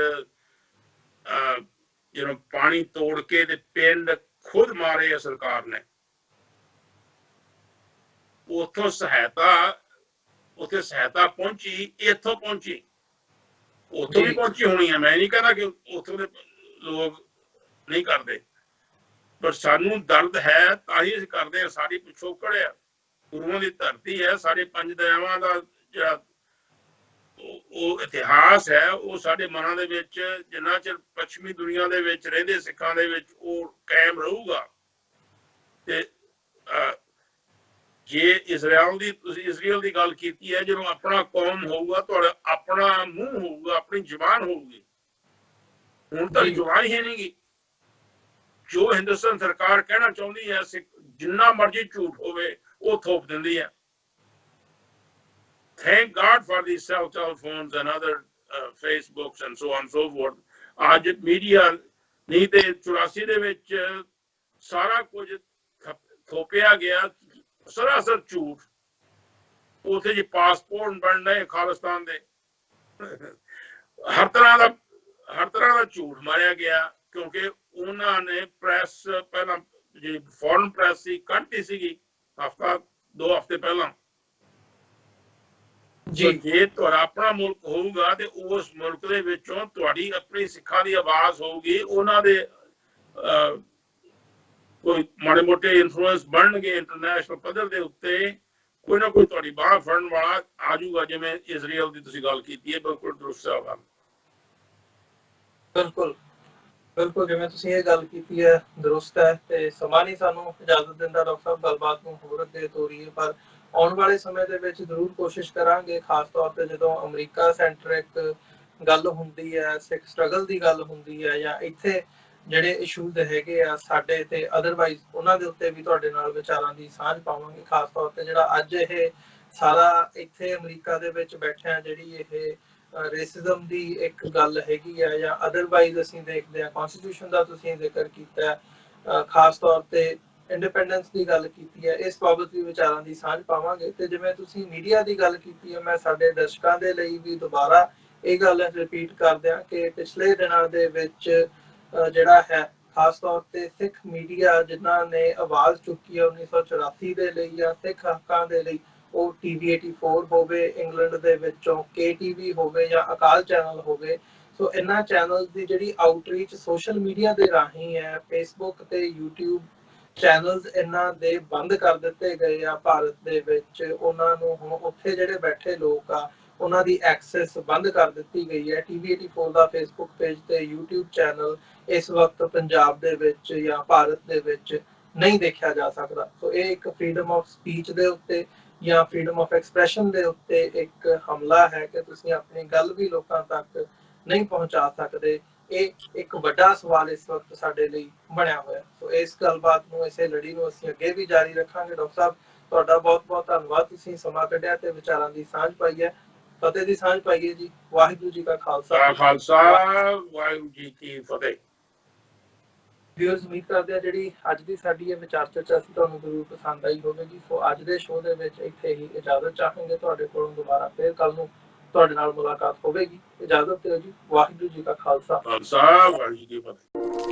ਜਿਹਨੂੰ ਪਾਣੀ ਤੋੜ ਕੇ ਤੇ ਪਿੰਡ ਖੁਦ ਮਾਰੇ ਆ ਸਰਕਾਰ ਨੇ, ਉੱਥੋਂ ਸਹਾਇਤਾ ਪਹੁੰਚੀ, ਇੱਥੋਂ ਪਹੁੰਚੀ, ਉੱਥੋਂ ਵੀ ਪਹੁੰਚੀ ਹੋਣੀ ਹੈ। ਮੈਂ ਨਹੀਂ ਕਹਿੰਦਾ ਕਿ ਉੱਥੋਂ ਦੇ ਲੋਕ ਨਹੀਂ ਕਰਦੇ, ਪਰ ਸਾਨੂੰ ਦਰਦ ਹੈ ਤਾਂ ਹੀ ਅਸੀਂ ਕਰਦੇ ਹਾਂ। ਸਾਡੀ ਪਿਛੋਕੜ ਹੈ, ਗੁਰੂਆਂ ਦੀ ਧਰਤੀ ਹੈ, ਸਾਡੇ ਪੰਜ ਦਰਿਆਵਾਂ ਦਾ ਜਿਹੜਾ ਉਹ ਇਤਿਹਾਸ ਹੈ ਉਹ ਸਾਡੇ ਮਨਾਂ ਦੇ ਵਿੱਚ ਜਿੰਨਾ ਚਿਰ ਪੱਛਮੀ ਦੁਨੀਆ ਦੇ ਵਿੱਚ ਰਹਿੰਦੇ ਸਿੱਖਾਂ ਦੇ ਵਿੱਚ ਉਹ ਕਾਇਮ ਰਹੂਗਾ। ਤੇ ਜੇ ਤੁਸੀਂ ਇਜ਼ਰਾਈਲ ਦੀ ਗੱਲ ਕੀਤੀ ਹੈ, ਜਦੋਂ ਆਪਣਾ ਕੌਮ ਹੋਊਗਾ, ਤੁਹਾਡਾ ਆਪਣਾ ਮੂੰਹ ਹੋਊਗਾ, ਆਪਣੀ ਜ਼ੁਬਾਨ ਹੋਊਗੀ। ਹੁਣ ਤਾਂ ਜ਼ੁਬਾਨ ਹੀ ਨਹੀਂਗੀ। ਜੋ ਹਿੰਦੁਸਤਾਨ ਸਰਕਾਰ ਕਹਿਣਾ ਚਾਹੁੰਦੀ ਹੈ, ਜਿੰਨਾ ਮਰਜ਼ੀ ਝੂਠ ਹੋਵੇ ਉਹ ਥੋਪ ਦਿੰਦੀ ਹੈ। Thank God for these cell telephones and other Facebooks and so on and so forth. ਅੱਜ ਮੀਡੀਆ ਨਹੀਂ ਤੇ 84 ਦੇ ਵਿੱਚ ਸਾਰਾ ਕੁਝ ਥੋਪਿਆ ਗਿਆ, ਸਰਾਸਰ ਝੂਠ। ਉੱਥੇ ਜੀ ਪਾਸਪੋਰਟ ਬਣ ਰਹੇ ਖਾਲਿਸਤਾਨ ਦੇ, ਹਰ ਤਰ੍ਹਾਂ ਦਾ ਝੂਠ ਮਾਰਿਆ ਗਿਆ, ਕਿਉਂਕਿ ਉਹਨਾਂ ਨੇ ਪ੍ਰੈਸ ਪਹਿਲਾਂ ਜਿਹੜੀ ਫੋਰਨ ਪ੍ਰੈਸ ਸੀ ਕੱਢਤੀ ਸੀਗੀ ਹਫ਼ਤਾ 2 ਹਫ਼ਤੇ ਪਹਿਲਾਂ। ਜੇ ਤੁਹਾਡਾ ਆਪਣਾ ਮੁਲਕ ਹੋਊਗਾ ਤੇ ਉਸ ਮੁਲਕ ਦੇ ਵਿੱਚੋਂ ਤੁਹਾਡੀ ਆਪਣੀ ਸਿੱਖਾਂ ਦੀ ਆਵਾਜ਼ ਹੋਊਗੀ, ਉਹਨਾਂ ਦੇ ਕੋਈ ਮਾੜੇ ਮੋਟੇ ਇਨਫਲੂਐਂਸ ਬਣਨਗੇ ਇੰਟਰਨੈਸ਼ਨਲ ਪੱਧਰ ਦੇ ਉੱਤੇ, ਕੋਈ ਨਾ ਕੋਈ ਤੁਹਾਡੀ ਬਾਹ ਫੜਨ ਵਾਲਾ ਆ ਜਾਊਗਾ। ਜਿਵੇਂ ਇਜ਼ਰਾਈਲ ਦੀ ਤੁਸੀਂ ਗੱਲ ਕੀਤੀ ਹੈ, ਬਿਲਕੁਲ ਦਰੁਸਤ ਹੈ ਗੱਲ। ਬਿਲਕੁਲ ਬਿਲਕੁਲ ਜਿਵੇਂ ਤੁਸੀਂ ਇਹ ਗੱਲ ਕੀਤੀ ਹੈ ਦਰੁਸਤ ਹੈ, ਤੇ ਸਮਾਂ ਨਹੀਂ ਸਾਨੂੰ ਇਜਾਜ਼ਤ ਦਿੰਦਾ ਡਾਕਟਰ ਸਾਹਿਬ ਗੱਲਬਾਤ ਨੂੰ ਹੋਰ ਅੱਗੇ ਤੋਰੀਏ, ਪਰ ਆਉਣ ਵਾਲੇ ਸਮੇਂ ਦੇ ਵਿੱਚ ਜ਼ਰੂਰ ਕੋਸ਼ਿਸ਼ ਕਰਾਂਗੇ, ਖਾਸ ਤੌਰ ਤੇ ਜਦੋਂ ਅਮਰੀਕਾ ਸੈਂਟਰਿਕ ਗੱਲ ਹੁੰਦੀ ਹੈ, ਸਿੱਖ ਸਟਰਗਲ ਦੀ ਗੱਲ ਹੁੰਦੀ ਹੈ, ਜਾਂ ਇੱਥੇ ਜਿਹੜੇ ਇਸ਼ੂਜ਼ ਹੈਗੇ ਆ ਸਾਡੇ ਤੇ ਅਦਰਵਾਈਜ਼, ਉਹਨਾਂ ਦੇ ਉੱਤੇ ਵੀ ਤੁਹਾਡੇ ਨਾਲ ਵਿਚਾਰਾਂ ਦੀ ਸਾਂਝ ਪਾਵਾਂਗੇ। ਖਾਸ ਤੌਰ ਤੇ ਜਿਹੜਾ ਅੱਜ ਇਹ ਸਾਰਾ ਇੱਥੇ ਅਮਰੀਕਾ ਦੇ ਵਿੱਚ ਬੈਠਿਆਂ ਜਿਹੜੀ ਇਹ ਰੇਸਿਜ਼ਮ ਦੀ ਇੱਕ ਗੱਲ ਹੈਗੀ ਆ, ਜਾਂ ਅਦਰਵਾਈਜ਼ ਅਸੀਂ ਦੇਖਦੇ ਹਾਂ ਕਨਸਟੀਟਿਊਸ਼ਨ ਦਾ ਤੁਸੀਂ ਜ਼ਿਕਰ ਕੀਤਾ, ਖਾਸ ਤੌਰ ਤੇ ਇੰਡੀਪੈਂਡੈਂਸ ਦੀ ਗੱਲ ਕੀਤੀ ਹੈ, ਇਸ ਬਾਬਤ ਵੀ ਵਿਚਾਰਾਂ ਦੀ ਸਾਂਝ ਪਾਵਾਂਗੇ। ਤੇ ਜਿਵੇਂ ਤੁਸੀਂ ਮੀਡੀਆ ਦੀ ਗੱਲ ਕੀਤੀ ਹੈ, ਮੈਂ ਸਾਡੇ ਦਰਸ਼ਕਾਂ ਦੇ ਲਈ ਵੀ ਦੁਬਾਰਾ ਇਹ ਗੱਲ ਰਿਪੀਟ ਕਰਦਿਆਂ ਕਿ ਪਿਛਲੇ ਦਿਨਾਂ ਦੇ ਵਿੱਚ ਜਿਹੜਾ ਹੈ ਖਾਸ ਤੌਰ ਤੇ ਸਿੱਖ ਮੀਡੀਆ ਜਿਨ੍ਹਾਂ ਨੇ ਆਵਾਜ਼ ਚੁੱਕੀ ਹੈ 1984 ਦੇ ਲਈ ਜਾਂ ਸਿੱਖ ਹੱਕਾਂ ਦੇ ਲਈ, ਉਹ TV 84 ਹੋਵੇ ਇੰਗਲੈਂਡ ਦੇ ਵਿੱਚੋਂ, KTV ਹੋਵੇ ਜਾਂ ਅਕਾਲ ਚੈਨਲ ਹੋਵੇ, ਸੋ ਇਹਨਾਂ ਚੈਨਲ ਦੀ ਜਿਹੜੀ ਆਊਟਰੀਚ ਸੋਸ਼ਲ ਮੀਡੀਆ ਦੇ ਰਾਹੀਂ ਹੈ, ਫੇਸਬੁੱਕ ਤੇ YouTube ਚੈਨਲਸ ਇਹਨਾਂ ਦੇ ਬੰਦ ਕਰ ਦਿੱਤੇ ਗਏ ਆ ਭਾਰਤ ਦੇ ਵਿੱਚ। ਉਹਨਾਂ ਨੂੰ ਹੁਣ ਉੱਥੇ ਜਿਹੜੇ ਬੈਠੇ ਲੋਕ ਆ ਉਹਨਾਂ ਦੀ ਐਕਸੈਸ ਬੰਦ ਕਰ ਦਿੱਤੀ ਗਈ ਹੈ। TV 84 ਦਾ ਫੇਸਬੁੱਕ ਪੇਜ ਤੇ YouTube ਚੈਨਲ ਇਸ ਵਕਤ ਪੰਜਾਬ ਦੇ ਵਿੱਚ ਜਾਂ ਭਾਰਤ ਦੇ ਵਿੱਚ ਨਹੀਂ ਦੇਖਿਆ ਜਾ ਸਕਦਾ। ਸੋ ਇਹ ਇੱਕ ਫਰੀडम ਆਫ ਸਪੀਚ ਦੇ ਉੱਤੇ ਜਾਂ ਫਰੀडम ਆਫ ਐਕਸਪ੍ਰੈਸ਼ਨ ਦੇ ਉੱਤੇ ਇੱਕ ਹਮਲਾ ਹੈ ਕਿ ਤੁਸੀਂ ਆਪਣੀ ਗੱਲ ਵੀ ਲੋਕਾਂ ਤੱਕ ਨਹੀਂ ਪਹੁੰਚਾ ਸਕਦੇ। ਇਹ ਇੱਕ ਵੱਡਾ ਸਵਾਲ ਇਸ ਵਕਤ ਸਾਡੇ ਲਈ ਬਣਿਆ ਹੋਇਆ। ਸੋ ਇਸ ਗੱਲਬਾਤ ਨੂੰ, ਇਸੇ ਲੜੀ ਨੂੰ ਅਸੀਂ ਅੱਗੇ ਵੀ ਜਾਰੀ ਰੱਖਾਂਗੇ। ਡਾਕਟਰ ਸਾਹਿਬ, ਤੁਹਾਡਾ ਬਹੁਤ ਬਹੁਤ ਧੰਨਵਾਦ, ਤੁਸੀਂ ਸਮਾਂ ਕੱਢਿਆ ਤੇ ਵਿਚਾਰਾਂ ਦੀ ਸਾਂਝ ਪਾਈ ਹੈ, ਫਤਿਹ ਦੀ ਸਾਂਝ ਪਾਈਏ ਜੀ। ਵਾਹਿਗੁਰੂ ਜੀ ਕਾ ਖਾਲਸਾ, ਵਾਹਿਗੁਰੂ ਜੀ ਕੀ ਫਤਿਹ। ਵਿਊਅਰਸ, ਉਮੀਦ ਕਰਦੇ ਆ ਜਿਹੜੀ ਅੱਜ ਦੀ ਸਾਡੀ ਇਹ ਵਿਚਾਰ ਚਰਚਾ ਸੀ ਤੁਹਾਨੂੰ ਜ਼ਰੂਰ ਪਸੰਦ ਆਈ ਹੋਵੇਗੀ। ਸੋ ਅੱਜ ਦੇ ਸ਼ੋਅ ਦੇ ਵਿੱਚ ਇੱਥੇ ਹੀ ਇਜਾਜ਼ਤ ਚਾਹਾਂਗੇ, ਤੁਹਾਡੇ ਕੋਲੋਂ ਦੁਬਾਰਾ ਫਿਰ ਕੱਲ ਨੂੰ ਤੁਹਾਡੇ ਨਾਲ ਮੁਲਾਕਾਤ ਹੋਵੇਗੀ। ਇਜਾਜ਼ਤ ਦਿਓ ਜੀ। ਵਾਹਿਗੁਰੂ ਜੀ ਕਾ ਖਾਲਸਾ, ਵਾਹਿਗੁਰੂ ਜੀ ਕੀ ਫਤਿਹ।